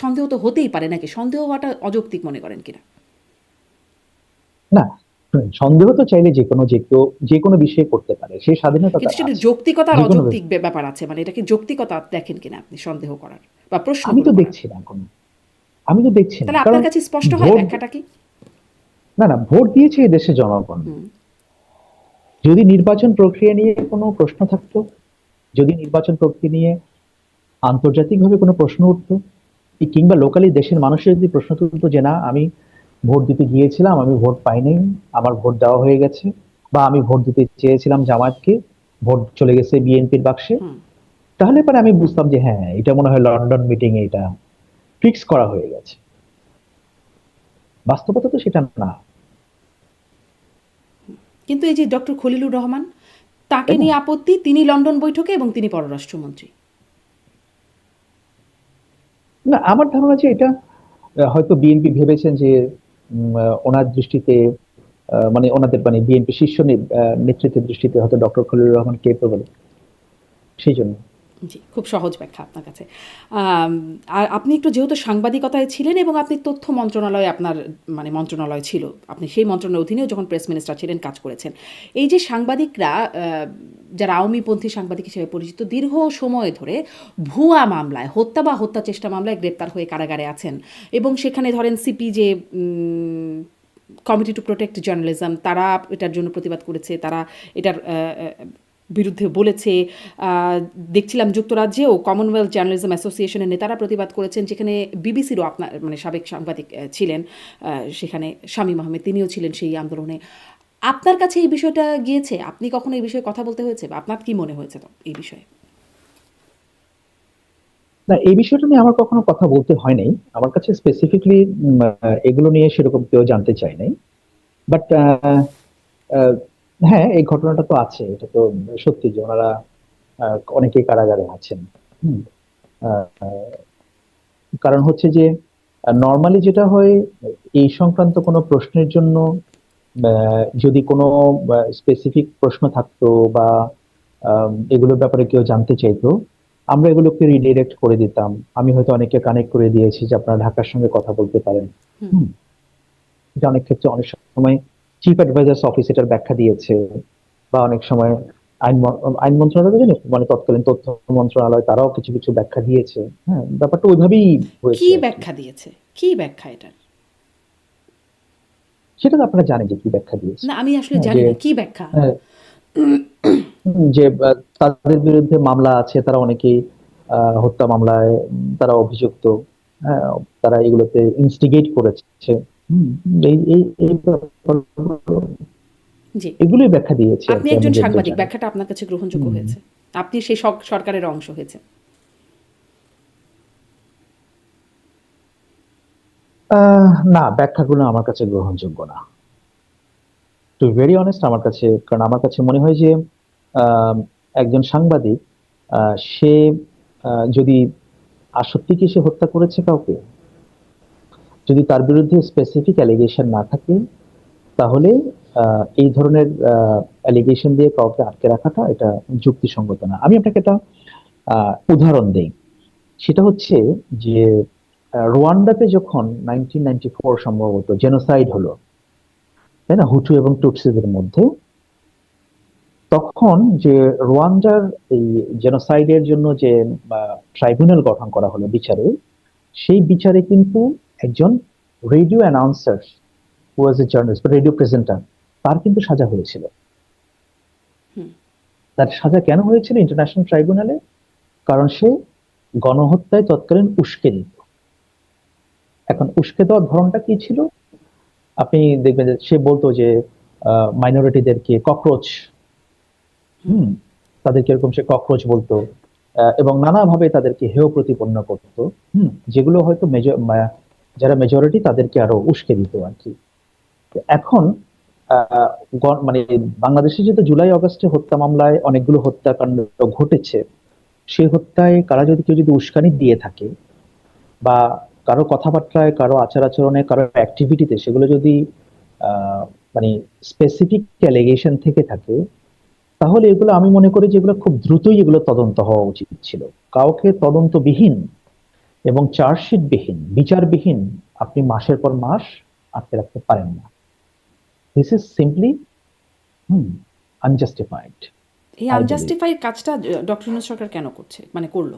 সন্দেহ তো হতেই পারে নাকি? সন্দেহ হওয়াটা অযৌক্তিক মনে করেন কিনা? না, সন্দেহ তো চাইলে যে কোনো বিষয়ে করতে পারে, সেই স্বাধীনতা কিন্তু তার সেটা আছে। যৌক্তিকতা আর যে কোনো অযৌক্তিক ব্যাপার আছে, মানে এটাকে যৌক্তিকতা দেখেন কিনা আপনি সন্দেহ করার বা আমি প্রশ্নগুলো তো করার? দেখছি না কোনো, আমি তো দেখছি না, তাহলে কারণ আপনার কাছে স্পষ্ট হয় ভোট, ব্যাখ্যাটা কি? না না, ভোট দিয়েছে এই দেশের জনগণ। হুম। যদি নির্বাচন প্রক্রিয়া নিয়ে কোনো প্রশ্ন থাকতো, যদি নির্বাচন প্রক্রিয়া নিয়ে আন্তর্জাতিকভাবে কোনো প্রশ্ন উঠতো, কিংবা লোকালি দেশের মানুষের যদি প্রশ্ন তুলতো যে না, আমি ভোট দিতে গিয়েছিলাম, আমি ভোট পাইনি, আমার ভোট দেওয়া হয়ে গেছে, বা আমি ভোট দিতে চেয়েছিলাম জামায়াতকে, ভোট চলে গেছে বিএনপির বাক্সে, হুম। তাহলে পরে আমি বুঝতাম যে হ্যাঁ, এটা মনে হয় লন্ডন মিটিং এ এটা ফিক্স করা হয়ে গেছে। বাস্তবতা তো সেটা না। কিন্তু এই যে ডক্টর খলিলুর রহমান, তাকে তাই না? নিয়ে আপত্তি, তিনি লন্ডন বৈঠকে এবং তিনি পররাষ্ট্রমন্ত্রী। না, আমার ধারণা যে এটা হয়তো বিএনপি ভেবেছেন যে ওনার দৃষ্টিতে, মানে ওনাদের মানে বিএনপি শীর্ষ নেতৃত্বের দৃষ্টিতে হয়তো ডক্টর খলিলুর রহমান কেপেবল, সেই জন্য। জি, খুব সহজ ব্যাখ্যা আপনার কাছে। আম আর আপনি একটু যেহেতু সাংবাদিকতায় ছিলেন এবং আপনি তথ্য মন্ত্রণালয়ে আপনার মানে মন্ত্রণালয় ছিল। আপনি সেই মন্ত্রণালয়ের অধীনেও যখন প্রেস মিনিস্টার ছিলেন কাজ করেছেন। এই যে সাংবাদিকরা যারা আওয়ামীপন্থী সাংবাদিক হিসেবে পরিচিত, দীর্ঘ সময় ধরে ভুয়া মামলায়, হত্যা বা হত্যা চেষ্টা মামলায় গ্রেপ্তার হয়ে কারাগারে আছেন এবং সেখানে ধরেন সিপি যে কমিটি টু প্রোটেক্ট জার্নালিজম, তারা এটার জন্য প্রতিবাদ করেছে, তারা এটার বিরুদ্ধে বলেছে। দেখছিলাম যুক্তরাজ্যেও কমনওয়েলথ জার্নালিজম অ্যাসোসিয়েশনের নেতারা প্রতিবাদ করেছেন, যেখানে বিবিসিরও আপনার মানে সাবেক সাংবাদিক ছিলেন সেখানে শামীম আহমেদ, তিনিও ছিলেন সেই আন্দোলনে। আপনার কাছে এই বিষয়টা গিয়েছে? আপনি কখনো এই বিষয়ে কথা বলতে হয়েছে বা আপনার কি মনে হয়েছে তো এই বিষয়ে? না, এই বিষয়টা নিয়ে আমার কখনো কথা বলতে হয় নাই। আমার কাছে স্পেসিফিকলি এগুলো নিয়ে সেরকম কেউ জানতে চায় নাই। বাট হ্যাঁ, এই ঘটনাটা তো আছে, এটা তো সত্যি যে ওনারা অনেকেই কারাগারে আছেন। হুম, আহ, কারণ হচ্ছে যে নর্মালি যেটা হয়, এই সংক্রান্ত কোনো প্রশ্নের জন্য যদি কোনো স্পেসিফিক প্রশ্ন থাকতো বা এগুলোর ব্যাপারে কেউ জানতে চাইতো, আমরা এগুলোকে রিডিরেক্ট করে দিতাম। আমি হয়তো অনেককে কানেক্ট করে দিয়েছি যে আপনারা ঢাকার সঙ্গে কথা বলতে পারেন। হুম। হুম, এটা অনেক ক্ষেত্রে অনেক সময় চিফ অ্যাডভাইজার্স অফিস এটার ব্যাখ্যা দিয়েছে, বা অনেক সময় আইন মন্ত্রণালয়, জানি মানে তৎকালীন তথ্য মন্ত্রণালয়, তারাও কিছু কিছু ব্যাখ্যা দিয়েছে। হ্যাঁ, ব্যাপারটা ওইভাবেই কি হয়েছে আর কি। ব্যাখ্যা দিয়েছে? কি ব্যাখ্যা এটার? সেটা তো আপনারা জানেন যে কি ব্যাখ্যা দিয়েছে। না, আমি আসলে হ্যাঁ, জানি যে না কি ব্যাখ্যা। আহ, তাদের বিরুদ্ধে মামলা আছে, তারা অনেকেই হত্যা মামলায় তারা অভিযুক্ত। হ্যাঁ, তারা এগুলোতে ইনস্টিগেট করেছে। হুম, এই এই এই ব্যাপারগুলো, জি। এগুলোই ব্যাখ্যা দিয়েছে আর আপনি কি, আমি একজন যতদূর সাংবাদিক, জানি। ব্যাখ্যাটা আপনার কাছে গ্রহণযোগ্য হুম। হয়েছে। আপনি সেই সরকারের অংশ হয়েছেন। না, ব্যাখ্যাগুলো আমার কাছে গ্রহণযোগ্য না, টু ভেরি অনেস্ট। আমার কাছে, কারণ আমার কাছে মনে হয় যে আহ, একজন সাংবাদিক, সে যদি সত্যি কি সে হত্যা করেছে কাউকে, যদি তার বিরুদ্ধে স্পেসিফিক অ্যালিগেশন না থাকে, তাহলে এই ধরনের অ্যালিগেশন দিয়ে কাউকে আটকে রাখাটা এটা যুক্তিসঙ্গত না। আমি আপনাকে একটা উদাহরণ দেই। সেটা হচ্ছে যে রোয়ান্ডাতে যখন 1994 সম্ভবত জেনোসাইড হলো, তাই না, হুটু এবং টুটসিদের মধ্যে, তখন যে রোয়ান্ডার এই জেনোসাইডের জন্য যে ট্রাইব্যুনাল গঠন করা হলো বিচারে, সেই বিচারে কিন্তু একজন রেডিও অ্যানাউন্সার, হু ওয়াজ এ জার্নালিস্ট বা রেডিও প্রেজেন্টার, তার কিন্তু সাজা হয়েছিল। হুম। তার সাজা কেন হয়েছিল ইন্টারন্যাশনাল ট্রাইব্যুনালে? কারণ সে গণহত্যায় তৎকালীন উস্কে দিত। এখন উস্কে দেওয়ার ধরনটা কি ছিল? আপনি দেখবেন যে সে বলতো যে মাইনরিটিদেরকে ককরোচ, হুম। হুম, তাদেরকে এরকম সে ককরোচ বলতো, এবং নানাভাবে তাদেরকে হেয় প্রতিপন্ন করতো। হুম, যেগুলো হয়তো যারা মেজরিটি তাদেরকে আরো উস্কে দিত আর কি। তো এখন আহ, মানে বাংলাদেশে যেহেতু জুলাই আগস্টে হত্যা মামলায় অনেকগুলো হত্যাকাণ্ড ঘটেছে, সেই হত্যায় কারা যদি কেউ যদি উস্কানি দিয়ে থাকে, বা কারো কথাবার্তায়, কারো আচার আচরণে, কারো অ্যাক্টিভিটিতে সেগুলো যদি আহ, মানে স্পেসিফিক অ্যালিগেশন থেকে থাকে, তাহলে এগুলো আমি মনে করি যে এগুলো খুব দ্রুতই এগুলো তদন্ত হওয়া উচিত ছিল। কাউকে তদন্তবিহীন এবং চার্জশিটবিহীন, বিচারবিহীন আপনি মাসের পর মাস আটকে রাখতে পারেন না। দিস ইজ সিম্পলি আনজাস্টিফাইড, এই আই বিলিভ। আনজাস্টিফাইড কাজটা ডক্টর ইউনূস সরকার কেন করছে, মানে করলো?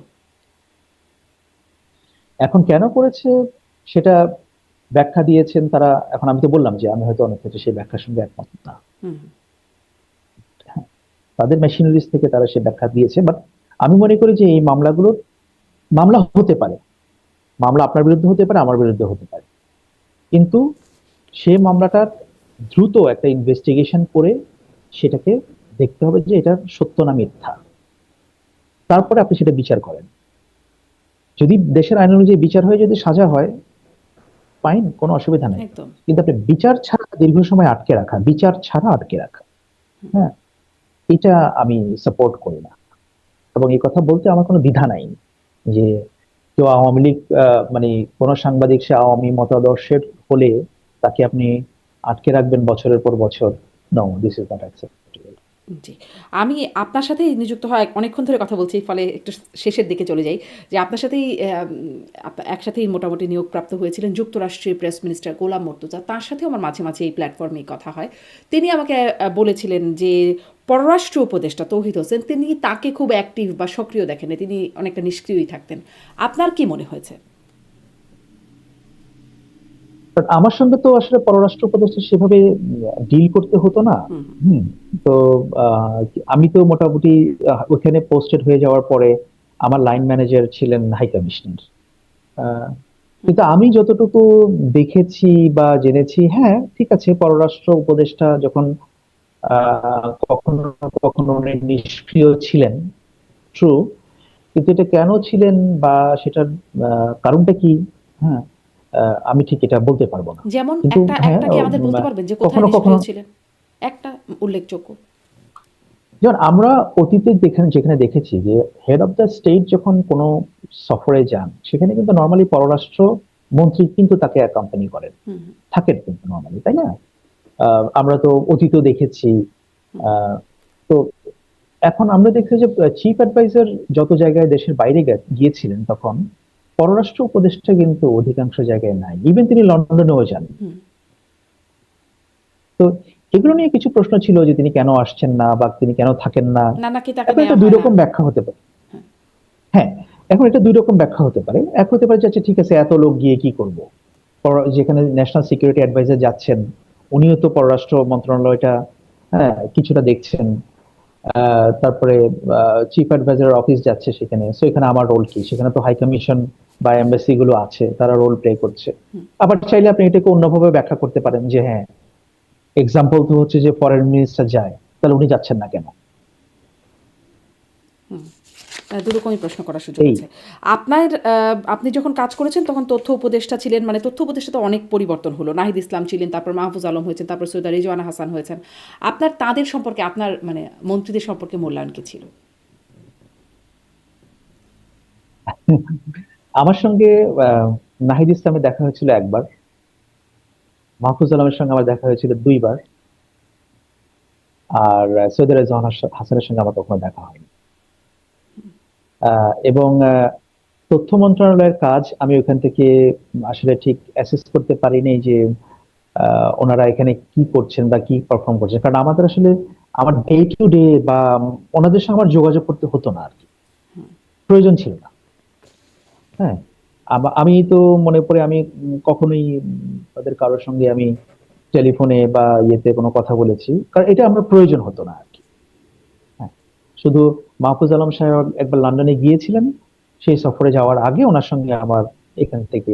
এখন কেন করেছে সেটা ব্যাখ্যা দিয়েছেন তারা। এখন আমি তো বললাম যে আমি হয়তো অনেক ক্ষেত্রে সেই ব্যাখ্যার সঙ্গে একমত না। হুম। হ্যাঁ, তাদের মেশিনারিজ থেকে তারা সে ব্যাখ্যা দিয়েছে, বাট আমি মনে করি যে এই মামলাগুলো মামলা হতে পারে, মামলা আপনার বিরুদ্ধে হতে পারে, আমার বিরুদ্ধে হতে পারে, কিন্তু সে মামলাটার দ্রুত একটা ইনভেস্টিগেশন করে সেটাকে দেখতে হবে যে এটা সত্য না মিথ্যা, তারপরে আপনি সেটা বিচার করেন। যদি দেশের আইন অনুযায়ী বিচার হয়ে যদি সাজা হয়, ফাইন, কোনো অসুবিধা নেই। একদম। কিন্তু আপনি বিচার ছাড়া দীর্ঘ সময় আটকে রাখা, বিচার ছাড়া আটকে রাখা, হ্যাঁ, এটা আমি সাপোর্ট করি না। এবং এই কথা বলতে আমার কোনো দ্বিধা নাই যে কেউ আওয়ামী লীগ মানে কোন সাংবাদিক সে আওয়ামী মতাদর্শের হলে তাকে আপনি আটকে রাখবেন বছরের পর বছর। No, this is not acceptable. জি। আমি আপনার সাথেই নিযুক্ত হওয়া অনেকক্ষণ ধরে কথা বলছি, ফলে একটু শেষের দিকে চলে যাই। যে আপনার সাথেই একসাথেই মোটামুটি নিয়োগপ্রাপ্ত হয়েছিলেন যুক্তরাষ্ট্রের প্রেস মিনিস্টার গোলাম মর্তুজা। তার সাথেও আমার মাঝে, মাঝে এই প্ল্যাটফর্মেই কথা হয়। তিনি আমাকে বলেছিলেন যে পররাষ্ট্র উপদেষ্টা তৌহিদ হোসেন, তিনি তাকে খুব অ্যাক্টিভ বা সক্রিয় দেখেন না, তিনি অনেকটা নিষ্ক্রিয়ই থাকতেন। আপনার কি মনে হয়েছে? বাট আমার সঙ্গে তো আসলে পররাষ্ট্র উপদেষ্টা সেভাবে ডিল করতে হতো না। হুম, হুম। তো আহ, আমি তো মোটামুটি ওখানে পোস্টেড হয়ে যাওয়ার পরে আমার লাইন ম্যানেজার ছিলেন হাই কমিশনার। হুম, কিন্তু আমি যতটুকু দেখেছি বা জেনেছি, হ্যাঁ ঠিক আছে, পররাষ্ট্র উপদেষ্টা যখন কখনো কখনো উনি নিষ্ক্রিয় ছিলেন, ট্রু, কিন্তু এটা কেন ছিলেন বা সেটার কারণটা কি, হ্যাঁ, আমি ঠিক এটা বলতে পারবো না। যেমন কিন্তু একটা হ্যাঁ, একটা কি আমাদের বলতে পারবেন যে কোথায় কখনো কখনো নিষ্ক্রিয় ছিলেন? একটা উল্লেখযোগ্য। যেমন আমরা অতীতে যেখানে যেখানে দেখেছি যে হেড অফ দ্য স্টেট যখন কোনো সফরে যান, সেখানে কিন্তু নর্মালি পররাষ্ট্র মন্ত্রী কিন্তু তাকে অ্যাকম্পানি করেন, হুম, হুম, থাকেন কিন্তু নর্মালি, তাই না? আমরা তো অতীতেও দেখেছি। হুম, আহ, তো এখন আমরা দেখছি যে চিফ অ্যাডভাইজার যত জায়গায় দেশের বাইরে গিয়েছিলেন, তখন পররাষ্ট্র উপদেষ্টা কিন্তু অধিকাংশ জায়গায় নাই, ইভেন তিনি লন্ডনেও যান। হুম। তো এগুলো নিয়ে কিছু প্রশ্ন ছিল যে তিনি কেন আসছেন না বা তিনি কেন থাকেন না। নানাকে তাকে এখন নেওয়া এটা দুই হয় না। রকম ব্যাখ্যা হতে পারে। হ্যাঁ। হ্যাঁ, এখন এটা দুই রকম ব্যাখ্যা হতে পারে। এক হতে পারে যে আচ্ছা ঠিক আছে, এত লোক গিয়ে কি করব, যেখানে ন্যাশনাল সিকিউরিটি অ্যাডভাইজার যাচ্ছেন, উনিও তো পররাষ্ট্র মন্ত্রণালয়টা হ্যাঁ কিছুটা দেখছেন। তারপরে চিফ অ্যাডভাইজার অফিস যাচ্ছে সেখানে, সো এখানে আমার রোল কি? সেখানে তো হাই কমিশন বা এমবাসি গুলো আছে, তারা রোল প্লে করছে। আবার চাইলে আপনি এটাকে অন্যভাবে ব্যাখ্যা করতে পারেন যে হ্যাঁ, এক্সাম্পল তো হচ্ছে যে ফরেন মিনিস্টার যায়, তাহলে উনি যাচ্ছেন না কেন? হুম। দুরকমই প্রশ্ন করার সুযোগ এই আছে। আপনার আপনি যখন কাজ করেছেন তখন তথ্য উপদেষ্টা ছিলেন, মানে তথ্য উপদেষ্টা তো অনেক পরিবর্তন হলো। নাহিদ ইসলাম ছিলেন, তারপর মাহফুজ আলম হয়েছেন, তারপর সৈয়দা রিজওয়ানা হাসান হয়েছেন। আপনার তাদের সম্পর্কে, আপনার মানে মন্ত্রীদের সম্পর্কে মূল্যায়ন কি ছিল? আমার সঙ্গে আহ, নাহিদ ইসলামের দেখা হয়েছিল একবার, মাহফুজ আলমের সঙ্গে আমার দেখা হয়েছিল দুইবার, আর সৈয়দ রেজওয়ান হাসানের সঙ্গে আমার কখনো দেখা হয়নি। এবং তথ্য মন্ত্রণালয়ের কাজ আমি ওখান থেকে আসলে ঠিক অ্যাসেস করতে পারিনি যে ওনারা এখানে কি করছেন বা কি পারফর্ম করছেন, কারণ আমাদের আসলে আমার ডে টু ডে বা ওনাদের সঙ্গে আমার যোগাযোগ করতে হতো না আর কি, প্রয়োজন ছিল না। হ্যাঁ, আমি তো মনে পড়ে আমি কখনোই তাদের কারোর সঙ্গে আমি টেলিফোনে বা ইয়েতে কোনো কথা বলেছি, কারণ এটা আমার প্রয়োজন হতো না আর কি। হ্যাঁ, শুধু মাহফুজ আলম সাহেব একবার লন্ডনে গিয়েছিলেন, সেই সফরে যাওয়ার আগে ওনার সঙ্গে আমার এখান থেকে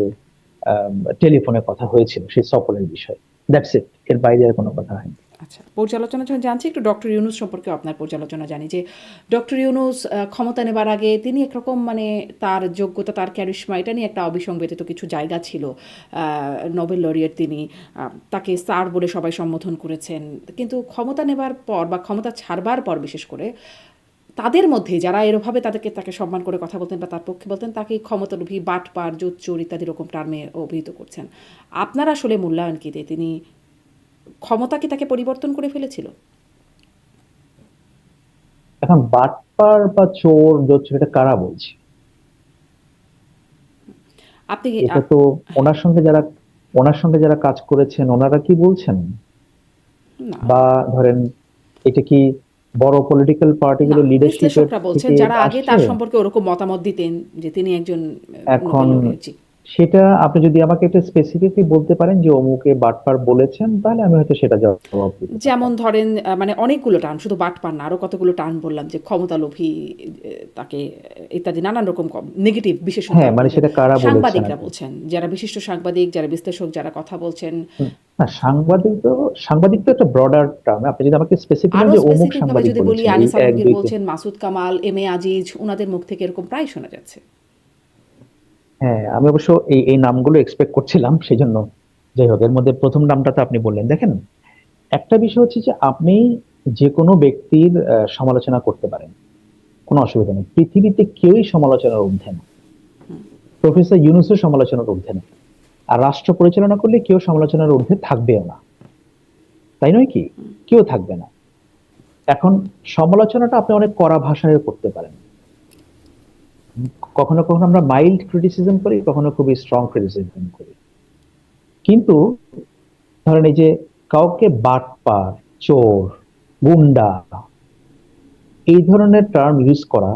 টেলিফোনে কথা হয়েছিল সেই সফরের বিষয়ে। দ্যাটস ইট, এর বাইরে আর কোনো কথা হয়নি। আচ্ছা, পর্যালোচনা যখন জানছি, একটু ডক্টর ইউনুস সম্পর্কে আপনার পর্যালোচনা জানি যে ডক্টর ইউনুস ক্ষমতা নেবার আগে তিনি একরকম মানে তার যোগ্যতা, তার ক্যারিশমা, এটা নিয়ে একটা অবিসংবেদিত কিছু জায়গা ছিল। নোবেল লরিয়েট তিনি, তাকে স্যার বলে সবাই সম্বোধন করেছেন। কিন্তু ক্ষমতা নেবার পর বা ক্ষমতা ছাড়বার পর বিশেষ করে তাদের মধ্যে যারা এরভাবে তাকে সম্মান করে কথা বলতেন বা তার পক্ষে বলতেন, তাকে ক্ষমতালোভী, বাটপার, জোচ্চোর ইত্যাদি রকম টার্মে অভিহিত করছেন। আপনার আসলে মূল্যায়ন কী দিয়ে তিনি ক্ষমতা কি তাকে পরিবর্তন করে ফেলেছিল? এখন বাটপার বা চোর জোচ্চোর এটা কারা বলছে? আপনি এটা তো হ্যাঁ, ওনার সঙ্গে যারা কাজ করেছেন ওনারা কি বলছেন? না বা ধরেন এটা কি বড় পলিটিক্যাল না পার্টিগুলো লিডারশিপের বিশ্লেষকরা বলছেন থেকে যারা আগে আসছে? তার সম্পর্কে ওরকম মতামত দিতেন যে তিনি একজন এখন নোবেল laureate। জি। সেটা আপনি যদি আমাকে একটা স্পেসিফিকলি বলতে পারেন যে অমুকে বাটপার বলেছেন, তাহলে আমি হয়তো সেটা জবাব দিতে যেমন পারতাম। ধরেন মানে অনেকগুলো টার্ম, শুধু বাটপার না, আরো কতগুলো টার্ম বললাম যে ক্ষমতালোভী, তাকে ইত্যাদি নানান রকম নেগেটিভ বিশেষণ হ্যাঁ, তার মানে বলবেন। সেটা কারা বলেছেন আর সাংবাদিকরা কি। বলছেন, যারা বিশিষ্ট সাংবাদিক, যারা বিশ্লেষক, যারা কথা বলছেন। না, সাংবাদিক তো একটা ব্রডার টার্ম। আপনি যদি আমাকে স্পেসিফিক আরো যে অমুক স্পেসিফিক ভাবে সাংবাদিক যদি বলি, বলেছেন এই আনিস এক আলমগীর দুই তিন। বলছেন, মাসুদ কামাল, এম এ আজিজ, ওনাদের মুখ থেকে এরকম প্রায় শোনা যাচ্ছে। হ্যাঁ, আমি অবশ্য এই এই নামগুলো এক্সপেক্ট করছিলাম, সেই জন্য। যাই হোক, এর মধ্যে প্রথম নামটা তো আপনি বললেন। দেখেন, একটা বিষয় হচ্ছে যে আপনি যে কোনো ব্যক্তির সমালোচনা করতে পারেন, কোনো অসুবিধা নেই। পৃথিবীতে কেউই সমালোচনার ঊর্ধ্বে না। প্রফেসর ইউনূসও সমালোচনার ঊর্ধ্বে না। আর রাষ্ট্র পরিচালনা করলে কেউ সমালোচনার ঊর্ধ্বে থাকবেও না, তাই নয় কি? কেউ থাকবে না। এখন সমালোচনাটা আপনি অনেক কড়া ভাষায় করতে পারেন। কখনো কখনো আমরা মাইল্ড ক্রিটিসিজম করি, কখনো খুবই স্ট্রং ক্রিটিসিজম করি। কিন্তু ধরেন এই যে কাউকে বাটপার, চোর, গুন্ডা এই ধরনের টার্ম ইউজ করা,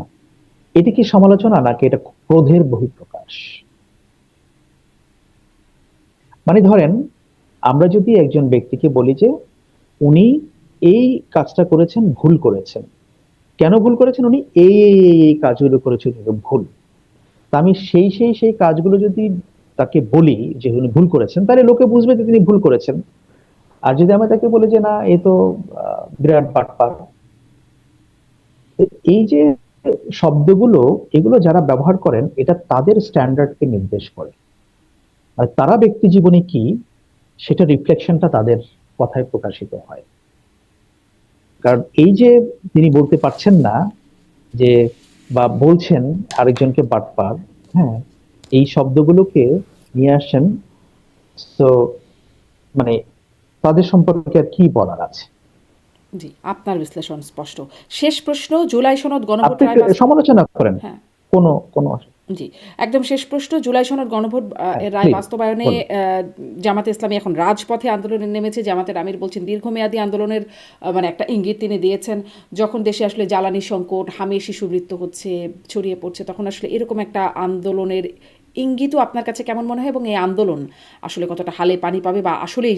এটা কি সমালোচনা নাকি এটা ক্রোধের বহিঃপ্রকাশ? মানে ধরেন, আমরা যদি একজন ব্যক্তিকে বলি যে উনি এই কাজটা করেছেন, ভুল করেছেন। কেন ভুল করেছেন? উনি এই কাজগুলো করেছেন, এগুলো ভুল। তা আমি সেই কাজগুলো যদি তাকে বলি যে উনি ভুল করেছেন, তাহলে লোকে বুঝবে যে তিনি ভুল করেছেন। আর যদি আমরা তাকে বলি যে না, এ তো বিরাট বাটপার, এই যে শব্দগুলো, এগুলো যারা ব্যবহার করেন এটা তাদের স্ট্যান্ডার্ডকে নির্দেশ করে। আর তারা ব্যক্তি জীবনে কি, সেটা রিফ্লেকশনটা তাদের কথায় প্রকাশিত হয়। জি। কারণ এই যে তিনি বলতে পারছেন না যে, বা বলছেন আরেকজনকে বাটপার, হ্যাঁ, এই শব্দগুলোকে নিয়ে আসেন। তো মানে তাদের সম্পর্কে আর কি বলার আছে? জি, আপনার বিশ্লেষণ স্পষ্ট। শেষ প্রশ্ন, জুলাই সনদ গণভোট আপনি রায় সমালোচনা করেন, হ্যাঁ, কোনো কোনো জি। একদম শেষ প্রশ্ন, জুলাই সনদ গণভোট হ্যাঁ, এর রায় প্লিজ বাস্তবায়নে বলুন। জামাতে ইসলামী এখন রাজপথে আন্দোলনে নেমেছে। জামাতের আমির বলছেন দীর্ঘমেয়াদী আন্দোলনের মানে একটা ইঙ্গিত তিনি দিয়েছেন। যখন দেশে আসলে জ্বালানি সংকট, হামে শিশু মৃত্যু হচ্ছে, ছড়িয়ে পড়ছে, তখন আসলে এরকম একটা আন্দোলনের ইঙ্গিতও আপনার কাছে কেমন মনে হয়, এবং এই আন্দোলন আসলে কতটা হালে পানি পাবে, বা আসলেই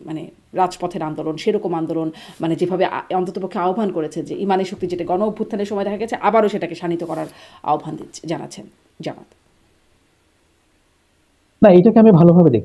মানে রাজপথের আন্দোলন, সেরকম আন্দোলন, মানে যেভাবে অন্ততপক্ষে আহ্বান করেছে যে ইমানি শক্তি, যেটা গণ অভ্যুত্থানের সময় দেখা গেছে, আবারও সেটাকে শানিত করার আহ্বান জানাচ্ছেন জামাত? না, এটাকে আমি ভালোভাবে দেখি।